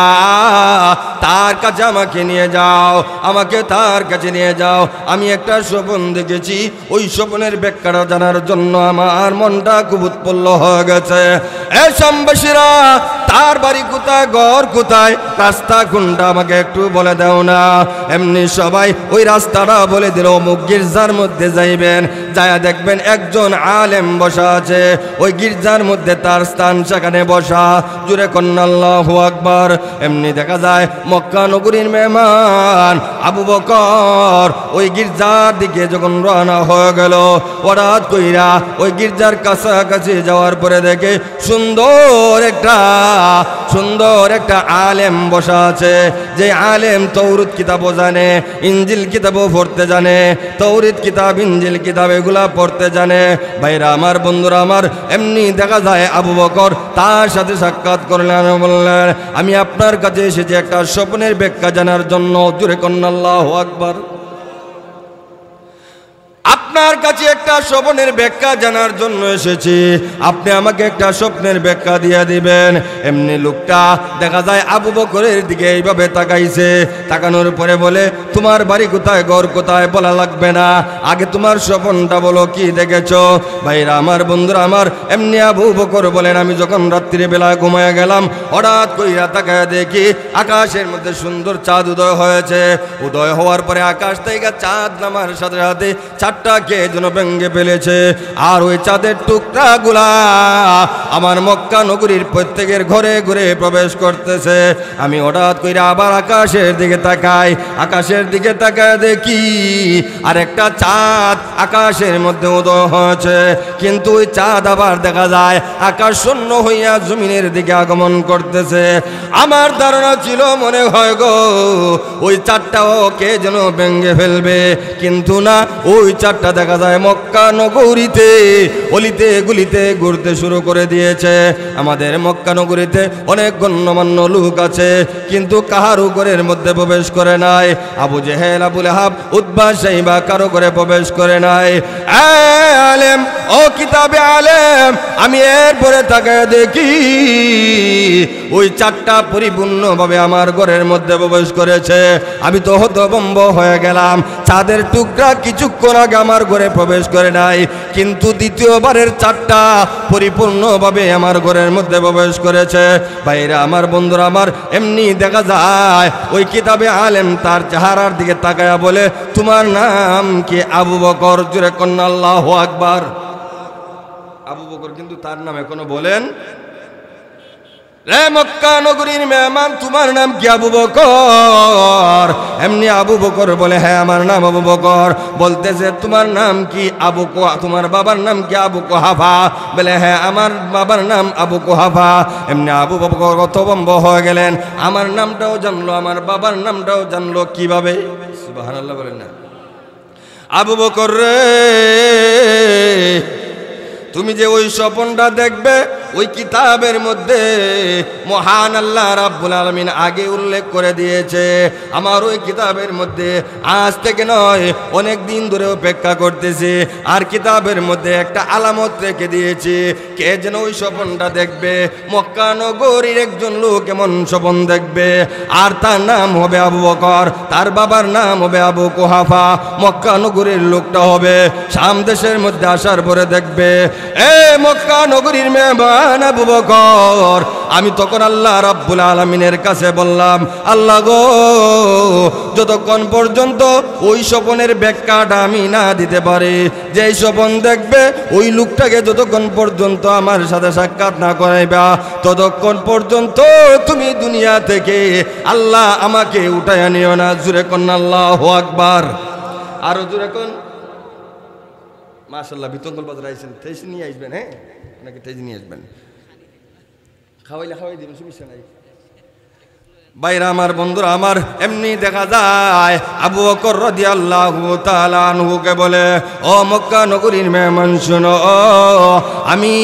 তার কাছে আমাকে নিয়ে যাও, আমাকে তার কাছে নিয়ে যাও। আমি একটা স্বপ্ন দেখেছি, ওই স্বপ্নের ব্যাখ্যাটা জানার জন্য আমার মনটা খুব উৎফুল্ল হয়ে গেছে। এ শামবাসীরা, তার বাড়ি কোথায়, ঘর কোথায়, রাস্তা কোনটা আমাকে একটু বলে দাও না। এমনি সবাই ওই রাস্তাটা বলে দিল, অমুক গির্জার মধ্যে যাইবেন, যায়া দেখবেন একজন আলেম বসা আছে, ওই গির্জার মধ্যে তার স্থান, সেখানে বসা। জুরে কন্যা আল্লাহু আকবার। এমনি দেখা যায় মক্কা নগরীর মেহমান আবু বকর ওই গির্জার দিকে যখন রওনা হয়ে গেল, হঠাৎ কইরা ওই গির্জার কাছাকাছি যাওয়ার পরে দেখে সুন্দর একটা আলেম বসা আছে, যে আলেম তৌরাত কিতাবও জানে, ইনজিল কিতাবও পড়তে জানে, তৌরাত কিতাব, ইনজিল কিতাব এগুলা পড়তে জানে। ভাইরা আমার, বন্ধুরা আমার, এমনি দেখা যায় আবু বকর তার সাথে সাক্ষাৎ করলেন, বললেন আমি আপনার কাছে এসেছি একটা স্বপ্নের ব্যাখ্যা জানার জন্য। জোরে কন্যা আল্লাহু আকবার। আপনার কাছে একটা স্বপ্নের ব্যাখ্যা জানার জন্য এসেছি, আপনি আমাকে একটা স্বপ্নের ব্যাখ্যা দিয়ে দিবেন। এমনি লোকটা দেখা যায় আবু বকরের দিকে এইভাবে তাকাইছে, তাকানোর পরে বলে তোমার বাড়ি কোথায়, ঘর কোথায় বলা লাগবে না, আগে তোমার স্বপ্নটা বলো, কি দেখেছো। ভাইরা আমার, বন্ধুরা আমার, এমনি আবু বকর বলেন আমি যখন রাত্রিবেলা ঘুমায় গেলাম, হঠাৎ কইরা তাকায় দেখি আকাশের মধ্যে সুন্দর চাঁদ উদয় হয়েছে। উদয় হওয়ার পরে আকাশ থেকে চাঁদ নামার সাথে সাথে চারটা কে যেন ভেঙে ফেলেছে, আর ওই চাঁদের টুকরাগুলা আমার মক্কা নগরীর প্রত্যেকের ঘরে ঘরে প্রবেশ করতেছে। আমি হঠাৎ কইরা আবার আকাশের দিকে তাকাই, আকাশের দিকে তাকায় দেখি আর একটা চাঁদ আকাশের মধ্যে উদয় হয়েছে, কিন্তু ওই চাঁদ আবার দেখা যায় আকাশ শূন্য হইয়া জমিনের দিকে আগমন করতেছে। আমার ধারণা ছিল মনে হয় গো ওই চাঁদটাও কে যেন ভেঙে ফেলবে, কিন্তু না, ওই চাঁদটা দেখা যায় মক্কা নগরীতে অলিতে গুলিতে ঘুরতে শুরু করে দিয়েছে। আমাদের মক্কা নগরীতে অনেক গণ্যমান্য লোক আছে, কিন্তু কাহারও ঘরের মধ্যে প্রবেশ করে নাই। আবু জেহেল, আবু লাহাব, উতবা, শাইবা কারো ঘরে প্রবেশ করে নাই। আলেম, ও কিতাবে আলেম, আমি এরপরে তাকায় দেখি ওই চারটা পরিপূর্ণভাবে আমার ঘরের মধ্যে প্রবেশ করেছে। আমি তো হতভম্ব হয়ে গেলাম, চাঁদের টুকরা কিছুক্ষণ আগে আমার ঘরে প্রবেশ করে নাই, কিন্তু দ্বিতীয়বারের চারটা পরিপূর্ণভাবে আমার ঘরের মধ্যে প্রবেশ করেছে। ভাইরা আমার, বন্ধুরা আমার, এমনি দেখা যায় ওই কিতাবে আলেম তার চেহারার দিকে তাকায়া বলে তোমার নাম কি? আবু বকর। জোরে কন্যা আল্লাহু আকবার। আবু বকর কিন্তু তার নাম এখনো বলেন, রে মক্কা নগরীর মেহমান তোমার নাম কি? আবু বকর। এমনি আবু বকর বলে হ্যাঁ আমার নাম আবু বকর। বলতেছে তোমার নাম কি? তোমার বাবার নাম কি? আবু কুহাফা। বলে হ্যাঁ আমার বাবার নাম আবু কুহাফা। এমনি আবু বকর হতভম্ব হয়ে গেলেন, আমার নামটাও জানলো, আমার বাবার নামটাও জানলো, কিভাবে? সুবহানাল্লাহ বলেন না। আবু বকর রে, তুমি যে ওই স্বপ্নটা দেখবে ওই কিতাবের মধ্যে মহান আল্লাহ রাব্বুল আলামিন আগে উল্লেখ করে দিয়েছে। আমার ওই কিতাবের মধ্যে আজ থেকে নয় অনেক দিন ধরে অপেক্ষা করতেছি, আর কিতাবের মধ্যে একটা আলামত রেখে দিয়েছি, কে যেন ওই স্বপ্নটা দেখবে মক্কা নগরীর একজন লোক এমন স্বপ্ন দেখবে, আর তার নাম হবে আবু বকর, তার বাবার নাম হবে আবু কুহাফা। মক্কা নগরীর লোকটা হবে শাম দেশের মধ্যে আসার পরে দেখবে এ মক্কা নগরীর মেহমান আবু বকর। আমি তখন আল্লাহ রাব্বুল আলামিনের কাছে বললাম, আল্লাহ গো, যতক্ষণ পর্যন্ত ওই স্বপ্নের ব্যাখ্যাটা আমি না দিতে পারি, যেই স্বপ্ন দেখবে ওই লোকটাকে যতক্ষণ পর্যন্ত আমার সাথে সাক্ষাৎ না করাইবা, ততক্ষণ পর্যন্ত তুমি দুনিয়া থেকে আল্লাহ আমাকে উঠাইয়া নিও না। জোরে কোন আল্লাহু আকবার। আরো জোরে কোন মাশাআল্লাহ। বিতঙ্গল বাজার আইছেন, তেইশ নিয়ে আসবেন, হ্যাঁ নাকি তেইশ নিয়ে আসবেন, খাওয়াই দিবেন, সমস্যা নাই। বাইরা আমার, বন্ধুরা আমার, এমনি দেখা যায় আবু বকর রাদিয়াল্লাহু তাআলা আনহুকে বলে, ও মক্কা নগরীর মেহমান শোনো, আমি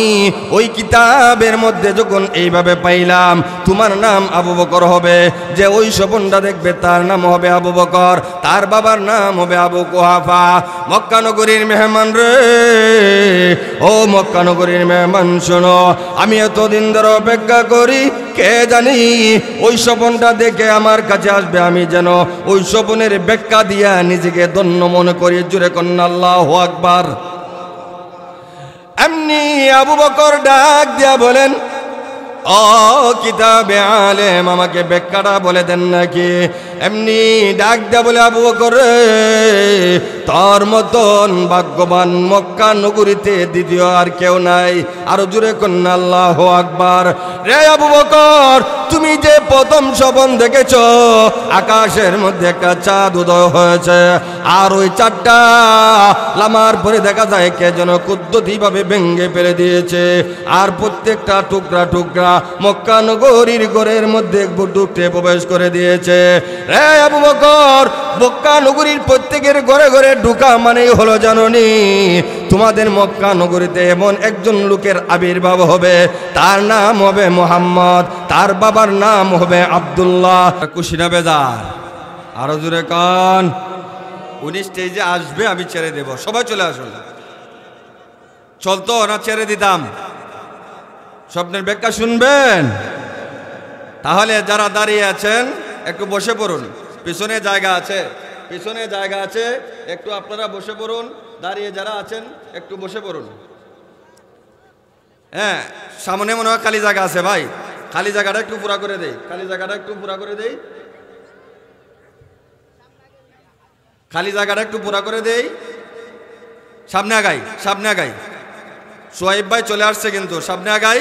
ওই কিতাবের মধ্যে যখন এইভাবে পাইলাম তোমার নাম আবু বকর হবে, যে ওই স্বপ্নটা দেখবে তার নাম হবে আবু বকর, তার বাবার নাম হবে আবু কুহাফা। মক্কা নগরীর মেহমান রে, ও মক্কা নগরীর মেহমান শোনো, আমি এতদিন ধরে অপেক্ষা করি, কে জানি ওই স্বপ্নটা দেখে আমার কাছে আসবে, আমি যেন ওই স্বপ্নের ব্যাখ্যা দিয়া নিজেকে ধন্য মনে করি। জোরে কন্যা আল্লাহু আকবার। এমনি আবু বকর ডাক দিয়া বলেন, ও কিতাবে আলেম আমাকে ব্যাখ্যাটা বলে দেন নাকি। এমনি ডাক দেয়া বলে, আবু বকর রে, তোর মতন ভাগ্যবান মক্কা নগরীতে দ্বিতীয় আর কেউ নাই। আরো জোরে কন্যা আল্লাহু আকবার। রে আবু বকর, তুমি যে প্রথম স্বপ্ন দেখেছ আকাশের মধ্যে একটা চাঁদ উদয় হয়েছে, আর ওই চাঁদটা লামার পরে দেখা যায় কে যেন কুদ্দতি ভাবে ভেঙ্গে ফেলে দিয়েছে, আর প্রত্যেকটা টুকরা টুকরা মক্কা নগরীর ঘরের মধ্যে ঢুকতে প্রবেশ করে দিয়েছে। রে আবু বকর, মক্কা নগরীর প্রত্যেকের ঘরে ঘরে ঢুকা মানেই হলো জাননি তোমাদের মক্কা নগরীতে এমন একজন লোকের আবির্ভাব হবে, তার নাম হবে মুহাম্মদ, তার বাবার নাম হবে আব্দুল্লাহ। কুশিনা বেজার, আরো জোরে কান। উনি স্টেজে আসবে, আমি ছেড়ে দেব, সবাই চলে আসুন। চলতো না ছেড়ে দিতাম? স্বপ্নের ব্যাখ্যা শুনবেন? তাহলে যারা দাঁড়িয়ে আছেন একটু বসে পড়ুন, পিছনে জায়গা আছে, পিছনে জায়গা আছে, একটু আপনারা বসে পড়ুন। দাঁড়িয়ে যারা আছেন একটু বসে পড়ুন। হ্যাঁ, সামনে মনে হয় খালি জায়গা আছে ভাই, খালি জায়গাটা একটু পুরা করে দেই, খালি জায়গাটা একটু পুরা করে দেই, খালি জায়গাটা একটু পুরা করে দেই। সামনে আগাই, সামনে আগাই। সোহাইব ভাই চলে আসছে কিন্তু, সামনে আগাই।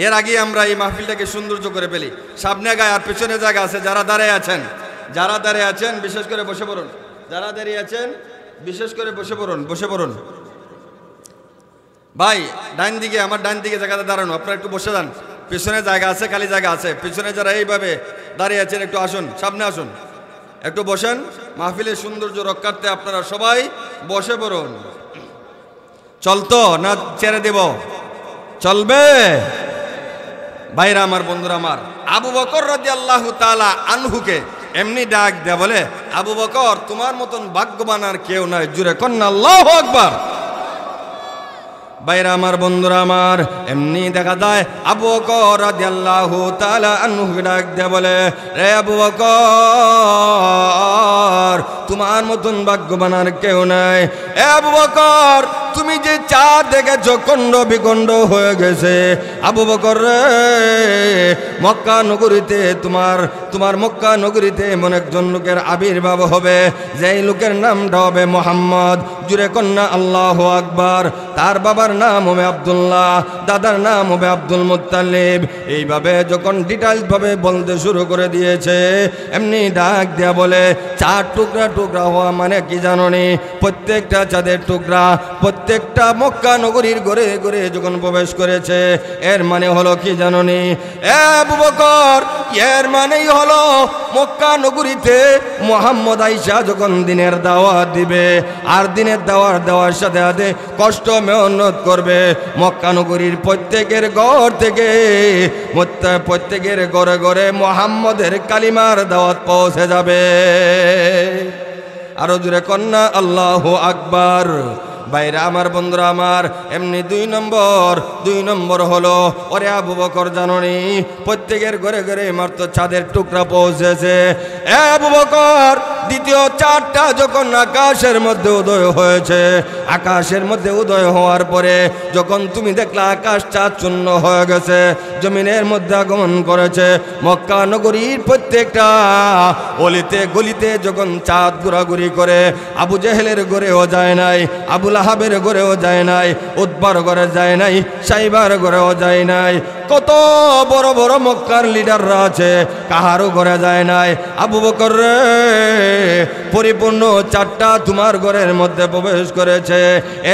এর আগে আমরা এই মাহফিলটাকে সৌন্দর্য করে ফেলি। সামনে আগাই, আর পেছনে জায়গা আছে। যারা দাঁড়িয়ে আছেন, যারা দাঁড়িয়ে আছেন বিশেষ করে বসে পড়ুন। যারা দাঁড়িয়ে আছেন বিশেষ করে বসে পড়ুন, বসে পড়ুন। ভাই ডান দিকে, আমার ডান দিকে জায়গাতে দাঁড়ানো, আপনারা একটু বসে যান। পিছনে জায়গা আছে, খালি জায়গা আছে। পিছনে যারা এইভাবে দাঁড়িয়ে আছেন একটু আসুন, সামনে আসুন, একটু বসেন। মাহফিলের সৌন্দর্য রক্ষার্থে আপনারা সবাই বসে পড়ুন। চলতো না ছেড়ে দেব? চলবে? ভাইরা আমার, বন্ধুরা আমার, আবু বকর রাদিয়াল্লাহু তাআলা আনহুকে এমনি ডাক দেয়া বলে, আবু বকর তোমার মতন ভাগ্যবান আর কেউ নাই। জুড়ে কন্যা আল্লাহু আকবার। ভাইরা আমার, বন্ধুরা আমার, এমনি দেখা যায় আবু বকর রাদিয়াল্লাহু তাআলা আনহুকে ডাক দেয়া বলে, রে আবু বকর তোমার মতন ভাগ্যবান আর কেউ নাই। এ আবু বকর, তুমি যে চাঁদ দেখেছো খণ্ড বিখণ্ড হয়ে গেছে, আবু বকর রে, মক্কা নগরীতে তোমার মক্কা নগরীতে এমন একজন লোকের আবির্ভাব হবে, যেই লোকের নামটা হবে মুহাম্মদ। জুড়ে কন্যা আল্লাহু আকবার। তার বাবার নাম হবে আব্দুল্লাহ, দাদার নাম হবে আব্দুল মুত্তালিব। এইভাবে যখন ডিটেইলস ভাবে বলতে শুরু করে দিয়েছে, এমনি ডাক দেয়া বলে, চার টুকরা টুকরা হওয়া মানে কি জানোনি? প্রত্যেকটা চাঁদের টুকরা প্রত্যেকটা মক্কা নগরীর ঘরে ঘরে যখন প্রবেশ করেছে, এর মানে হলো কি জানোনি? এ আবু বকর, এর মানেই হলো মক্কা নগরীতে মুহাম্মদ আইসা যখন দিনের দাওয়াত দিবে, আর দিনের দাওয়াত দেওয়ার সাথে সাথে কষ্ট মেহনত করবে, মক্কা নগরীর প্রত্যেকের ঘর থেকে প্রত্যেকের ঘরে ঘরে মুহাম্মদের কালিমার দাওয়াত পৌঁছে যাবে। আরো জোরে কন্যা আল্লাহু আকবার। ভাইরা আমার, বন্ধুরা আমার, এমনি দুই নম্বর হলো, ওরে আবু বকর জানোনি প্রত্যেকের ঘরে ঘরে মাত্র চাঁদের টুকরা পৌঁছেছে। এ আবু বকর, দ্বিতীয় চাঁদটা যখন আকাশের মধ্যে উদয় হয়েছে, আকাশের মধ্যে উদয় হওয়ার পরে যখন তুমি দেখলা আকাশ চাঁদ শূন্য হয়ে গেছে, জমিনের মধ্যে আগমন করেছে, মক্কা নগরীর প্রত্যেকটা অলিতে গলিতে যখন চাঁদ ঘোরাঘুরি করে, আবু জেহেলের ঘরেও যায় নাই, আবু লাহাবের ঘরেও যায় নাই, উতবার ঘরে যায় নাই, সাইবার ঘরেও যায় নাই, কত বড় বড় মক্কার লিডাররা আছে, কাহারও ঘরে যায় নাই। আবু বকর রে, পরিপূর্ণ চারটা তোমার ঘরের মধ্যে প্রবেশ করেছে।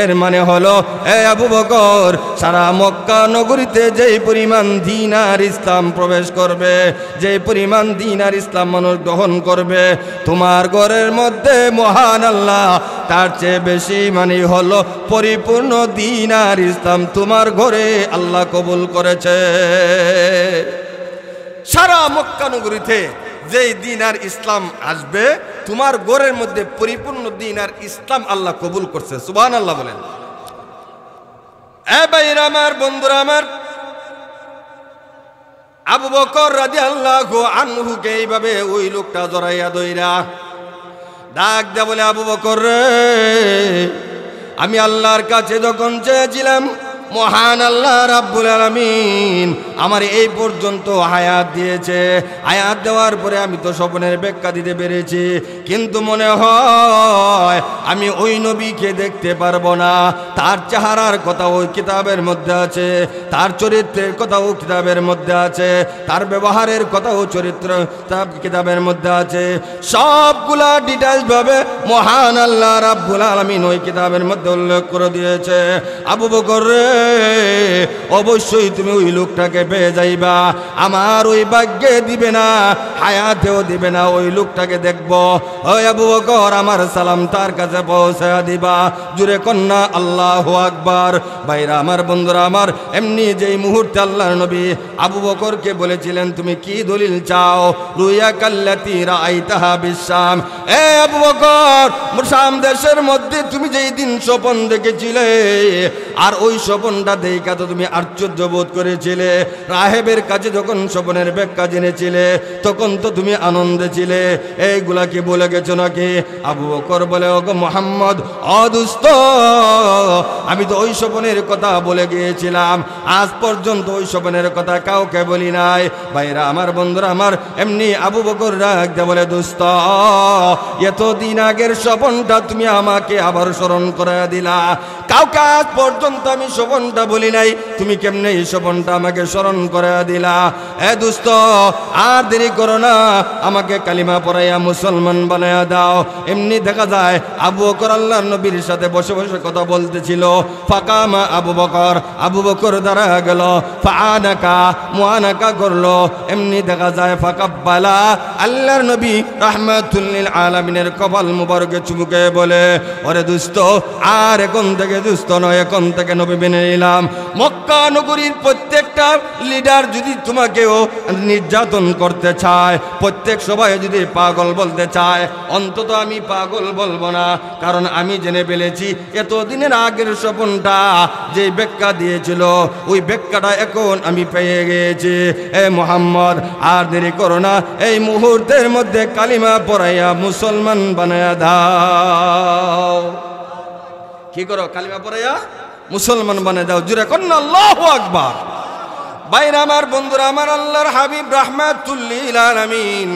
এর মানে হলো, এ আবু বকর, সারা মক্কা নগরীতে যেই পরিমাণ দ্বীন আর ইসলাম প্রবেশ করবে, যেই পরিমাণ দ্বীন আর ইসলাম মানুষ গ্রহণ করবে, তোমার ঘরের মধ্যে মহান আল্লাহ তার চেয়ে বেশি মানে হলো পরিপূর্ণ দ্বীন আর ইসলাম তোমার ঘরে আল্লাহ কবুল করেছে। সারা মক্কা নগরীতে যেই দ্বীন আর ইসলাম আসবে, তোমার ঘরের মধ্যে পরিপূর্ণ দ্বীন আর ইসলাম আল্লাহ কবুল করছে। সুবহানাল্লাহ বলেন। এ ভাইরা আমার, বন্ধুরা আমার, আবু বকর রাদিয়াল্লাহু আনহুকে এইভাবে ওই লোকটা জড়াইয়া দইরা ডাক দেয়া বলে, আবু বকর রে, আমি আল্লাহর কাছে যখন চেয়েছিলাম মহান আল্লাহ রাব্বুল আলামিন আমার এই পর্যন্ত হায়াত দিয়েছে। হায়াত দেওয়ার পরে আমি তো স্বপ্নের ব্যাখ্যা দিতে পেরেছি, কিন্তু মনে হয় আমি ওই নবীকে দেখতে পারবো না। তার চেহারার কথা ওই কিতাবের মধ্যে আছে, তার চরিত্রের কথাও কিতাবের মধ্যে আছে, তার ব্যবহারের কথাও চরিত্র কিতাবের মধ্যে আছে। সবগুলা ডিটেইলস ভাবে মহান আল্লাহ রাব্বুল আলামিন ওই কিতাবের মধ্যে উল্লেখ করে দিয়েছে। আবু বকর রে, অবশ্যই তুমি ওই লোকটাকে পেয়ে যাইবা। আমার ওই ভাগ্যে দিবে না, হায়াতেও দিবে না ওই লোকটাকে দেখবো। ওই আবু বকর আমার সালাম তার কাছে পৌঁছায়া দিবা। জুড়ে কন্যা আল্লাহু আকবার। ভাইরা আমার, বন্ধুরা আমার, এমনি যেই মুহূর্তে আল্লাহর নবী আবু বকরকে বলেছিলেন তুমি কি দলিল চাও, রুয়া কাল্লাতি রাআইতাহা বিশাম, এ আবু বকর শাম দেশের মধ্যে তুমি যেই দিন স্বপন দেখেছিলে আর ওই স্বপনটা দেখা তো তুমি আশ্চর্য বোধ করেছিলে। রাহেবের কাছে যখন স্বপনের ব্যাখ্যা জেনেছিলে তখন তো তুমি আনন্দে ছিলে, এইগুলা কি বলে গেছো নাকি? আবু বকর বলে ওগো মুহাম্মদ, অদুস্ত আমি তো ওই স্বপনের কথা বলে গিয়েছিলাম, আজ পর্যন্ত ওই স্বপনের কথা কাউকে বলি নাই। ভাইরা আমার, বন্ধুরা আমার, এমনি আবু বকর রাখতে বলে দোস্ত এতদিন আগের স্বপনটা তুমি আমাকে আবার স্মরণ করে দিলা, কাউকে আজ পর্যন্ত আমি স্বপনটা বলি নাই, তুমি কেমনে এই স্বপনটা আমাকে স্মরণ করে দিলা? এ দোস্ত আর দেরি করো না, আমাকে কালিমা পড়াইয়া মুসলমান বানায়া দাও। এমনি দেখা যায় আবু বকর আল্লাহর নবীর সাথে বসে বসে কথা বলতেছিল। ফাকামা আবু বকর, আবু বকর দাঁড়া গেল, ফাআনাকা মুআনাকা করলো। এমনি দেখা যায় ফাকাব্বালা, আল্লাহর নবী রাহমাতুল লিল আলামিনের কপাল মুবারকে চুমুকে বলে ওরে দোস্ত আর এখন থেকে দোস্ত নয়, এখন থেকে নবী মেনে নিলাম। মক্কা নগরীর প্রত্যেকটা লিডার যদি তোমাকেও নির্যাতন করতে চায়, প্রত্যেক সবাই যদি পাগল বলতে চায়, অন্তত আমি পাগল বলবো না, কারণ আমি জেনে ফেলেছি এতদিনের আগের স্বপনটা যে ব্যাখ্যা দিয়েছিল ওই ব্যাখ্যাটা এখন আমি পেয়ে গিয়েছি। এ মুহাম্মদ আর দেরি করো না, এই মুহূর্তের মধ্যে কালিমা পড়াইয়া মুসলমান বানায়া দাও। কি করো? কালিমা পড়াইয়া মুসলমান বানায় দাও। জুড়ে কন্যা আল্লাহু আকবার। বাইরে আমার, বন্ধুরা আমার, আল্লাহর হাবিব রাহমাতুল লিল আলামিন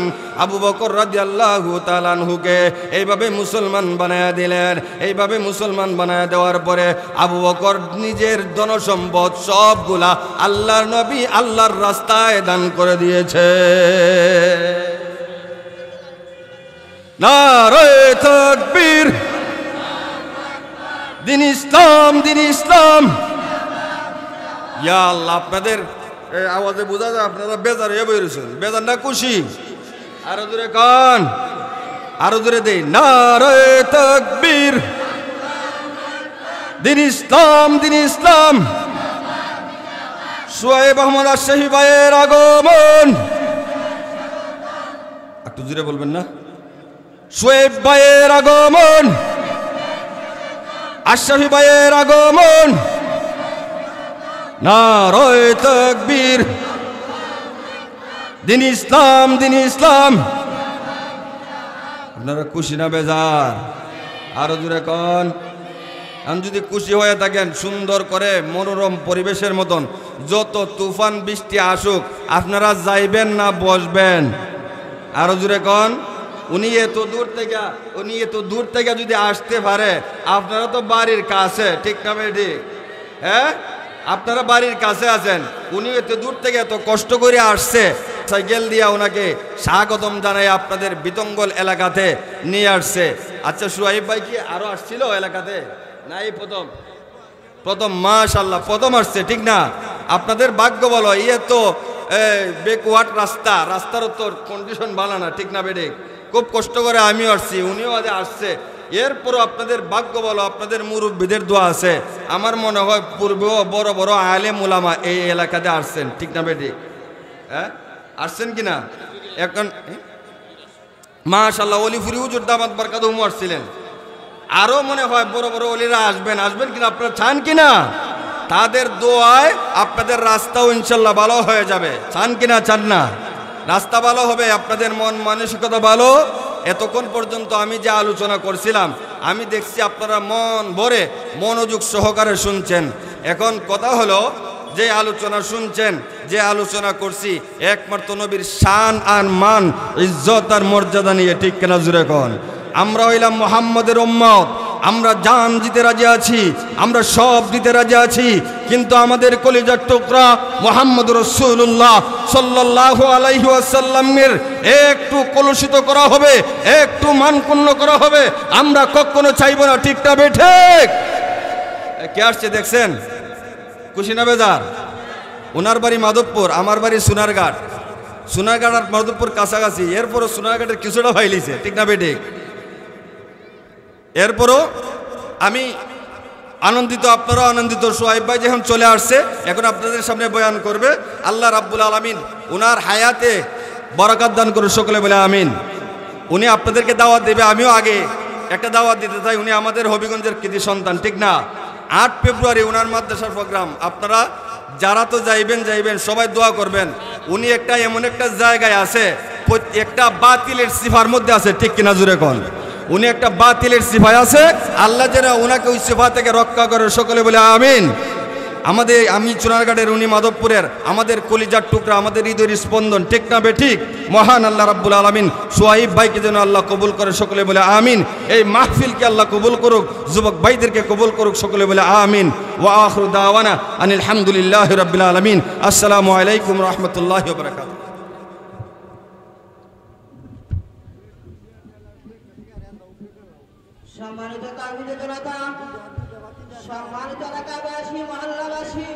আবু বকর রাদিয়াল্লাহু তাআলা আনহুকে এইভাবে মুসলমান বানায়া দিলেন। এইভাবে মুসলমান বানায়া দেওয়ার পরে আবু বকর নিজের ধনসম্পদ সবগুলা আল্লাহর নবী আল্লাহর রাস্তায় দান করে দিয়েছে। নারে তাকবীর, দিন ইসলাম, দিন ইসলাম। ইয়া আল্লাহ, আপনাদের আওয়াজে বোঝা যায় আপনারা বেজার হয়ে বেরোছেন। বেজার না খুশি? আরো জোরে কান, আরো জোরে দেই। নারে তাকবীর, দিন ইসলাম, দিন ইসলাম। সোহেব আহমদ আশরাফি ভাইয়ের আগমন, একটু জোরে বলবেন না? সোহেব ভাইয়ের আগমন, আশরাফি ভাইয়ের আগমন। নারে তাকবীর, দিন ইসলাম, দিন ইসলাম। আপনারা খুশি না বেজার? আরো জোরে কন। আমি যদি খুশি হয়ে থাকেন, সুন্দর করে মনোরম পরিবেশের মতন যত তুফান বৃষ্টি আসুক আপনারা যাইবেন না বসবেন? আরো জোরে কন। উনি এত দূর থেকে যদি আসতে পারে, আপনারা তো বাড়ির কাছে, ঠিক না বেটি? হ্যাঁ, আপনারা বাড়ির কাছে আছেন, উনি এত দূর থেকে এত কষ্ট করে আসছে, সাইকেল দিয়া ওনাকে স্বাগতম জানাই আপনাদের বিতঙ্গল এলাকাতে নিয়ে আসছে। আচ্ছা, সোহাইব ভাই কি আরো আসছিল এলাকাতে? না, এই প্রথম মাশাআল্লাহ প্রথম আসছে, ঠিক না? আপনাদের ভাগ্য বলো, তো বেকওয়ার্ড রাস্তার তো কন্ডিশন ভালো না, ঠিক না বেডে? খুব কষ্ট করে আমিও আসছি, উনিও আজ আসছে। এরপরও আপনাদের ভাগ্য বলো, আপনাদের মুরব্বীদের দোয়া আছে। আমার মনে হয় পূর্বেও বড় বড় আলেম উলামা এই এলাকাতে আসছেন, ঠিক না বেডে? হ্যাঁ, আসছেন কিনা? এখন মাশাআল্লাহ অলিফুরি হুজুর দামাত বরকাতুহু আসছিলেন। আরো মনে হয় বড় বড় অলিরা আসবেন কিনা? আপনারা চান কিনা? তাদের দোয়ায় আপনাদের রাস্তাও ইনশাল্লাহ ভালো হয়ে যাবে। চান কিনা? চান না? রাস্তা ভালো হবে, আপনাদের মন মানসিকতা ভালো। এতক্ষণ পর্যন্ত আমি যে আলোচনা করছিলাম, আমি দেখছি আপনারা মন ভরে মনোযোগ সহকারে শুনছেন। এখন কথা হলো, যে আলোচনা শুনছেন, যে আলোচনা করছি, একমাত্র নবীর শান আর মান, ইজ্জত আর মর্যাদা নিয়ে, ঠিক কিনা জুড়ে কোন? আমরা হইলাম মুহাম্মদের উম্মত, আমরা জান দিতে রাজি আছি, আমরা সব দিতে রাজি আছি, কিন্তু আমাদের কলিজার টুকরা মুহাম্মদ রাসূলুল্লাহ সাল্লাল্লাহু আলাইহি ওয়াসাল্লামের একটু কলুষিত করা হবে, একটু মানক্ষুণ্ণ করা হবে, আমরা কখনো চাইব না, ঠিক না বেঠিক? কে আসছে দেখছেন? খুশি না বেজার? ওনার বাড়ি মাধবপুর, আমার বাড়ি সোনারঘাট। সোনারঘাট আর মাধবপুর কাছাকাছি, এরপরও সোনারঘাটের কিছুটা ফাইলিছে, ঠিক না বেঠিক? এরপরও আমি আনন্দিত, আপনারা আনন্দিত। সোহাইব ভাই যখন চলে আসছে, এখন আপনাদের সামনে বয়ান করবে। আল্লাহ রাব্বুল আলামিন ওনার হায়াতে বরকত দান করে, সকলে বলে আমিন। উনি আপনাদেরকে দাওয়াত দেবে, আমিও আগে একটা দাওয়াত দিতে চাই। উনি আমাদের হবিগঞ্জের কৃতি সন্তান, ঠিক না? 8 ফেব্রুয়ারি ওনার মাদ্রাসার প্রোগ্রাম, আপনারা যারা তো যাইবেন সবাই দোয়া করবেন। উনি একটা এমন একটা জায়গায় আছে, একটা বাতিলের সিফার মধ্যে আছে, ঠিক কিনা জুড়ে কোন? উনি একটা বাতিলের সিফায় আছে, আল্লাহ যেন ওনাকে ওই সিফা থেকে রক্ষা করে, সকলে বলে আমিন। আমি চুনারঘাটের, উনি মাধবপুরের, আমাদের কলিজার টুকরা, আমাদের হৃদয়ের স্পন্দন, ঠিক না বেঠিক? মহান আল্লাহ রাব্বুল আলামিন সোহাইব ভাইকে যেন আল্লাহ কবুল করে, সকলে বলে আমিন। এই মাহফিলকে আল্লাহ কবুল করুক, যুবক ভাইদেরকে কবুল করুক, সকলে বলে আমিন। ওয়া আখিরু দাওয়ানা আনিল হামদুলিল্লাহি রাব্বিল আলামিন। আসসালামু আলাইকুম ওয়া রাহমাতুল্লাহি ওয়া বারাকাতুহু। সম্মানিত তাওহীদের জনতা, সম্মানিত এলাকাবাসী, মহল্লাবাসী,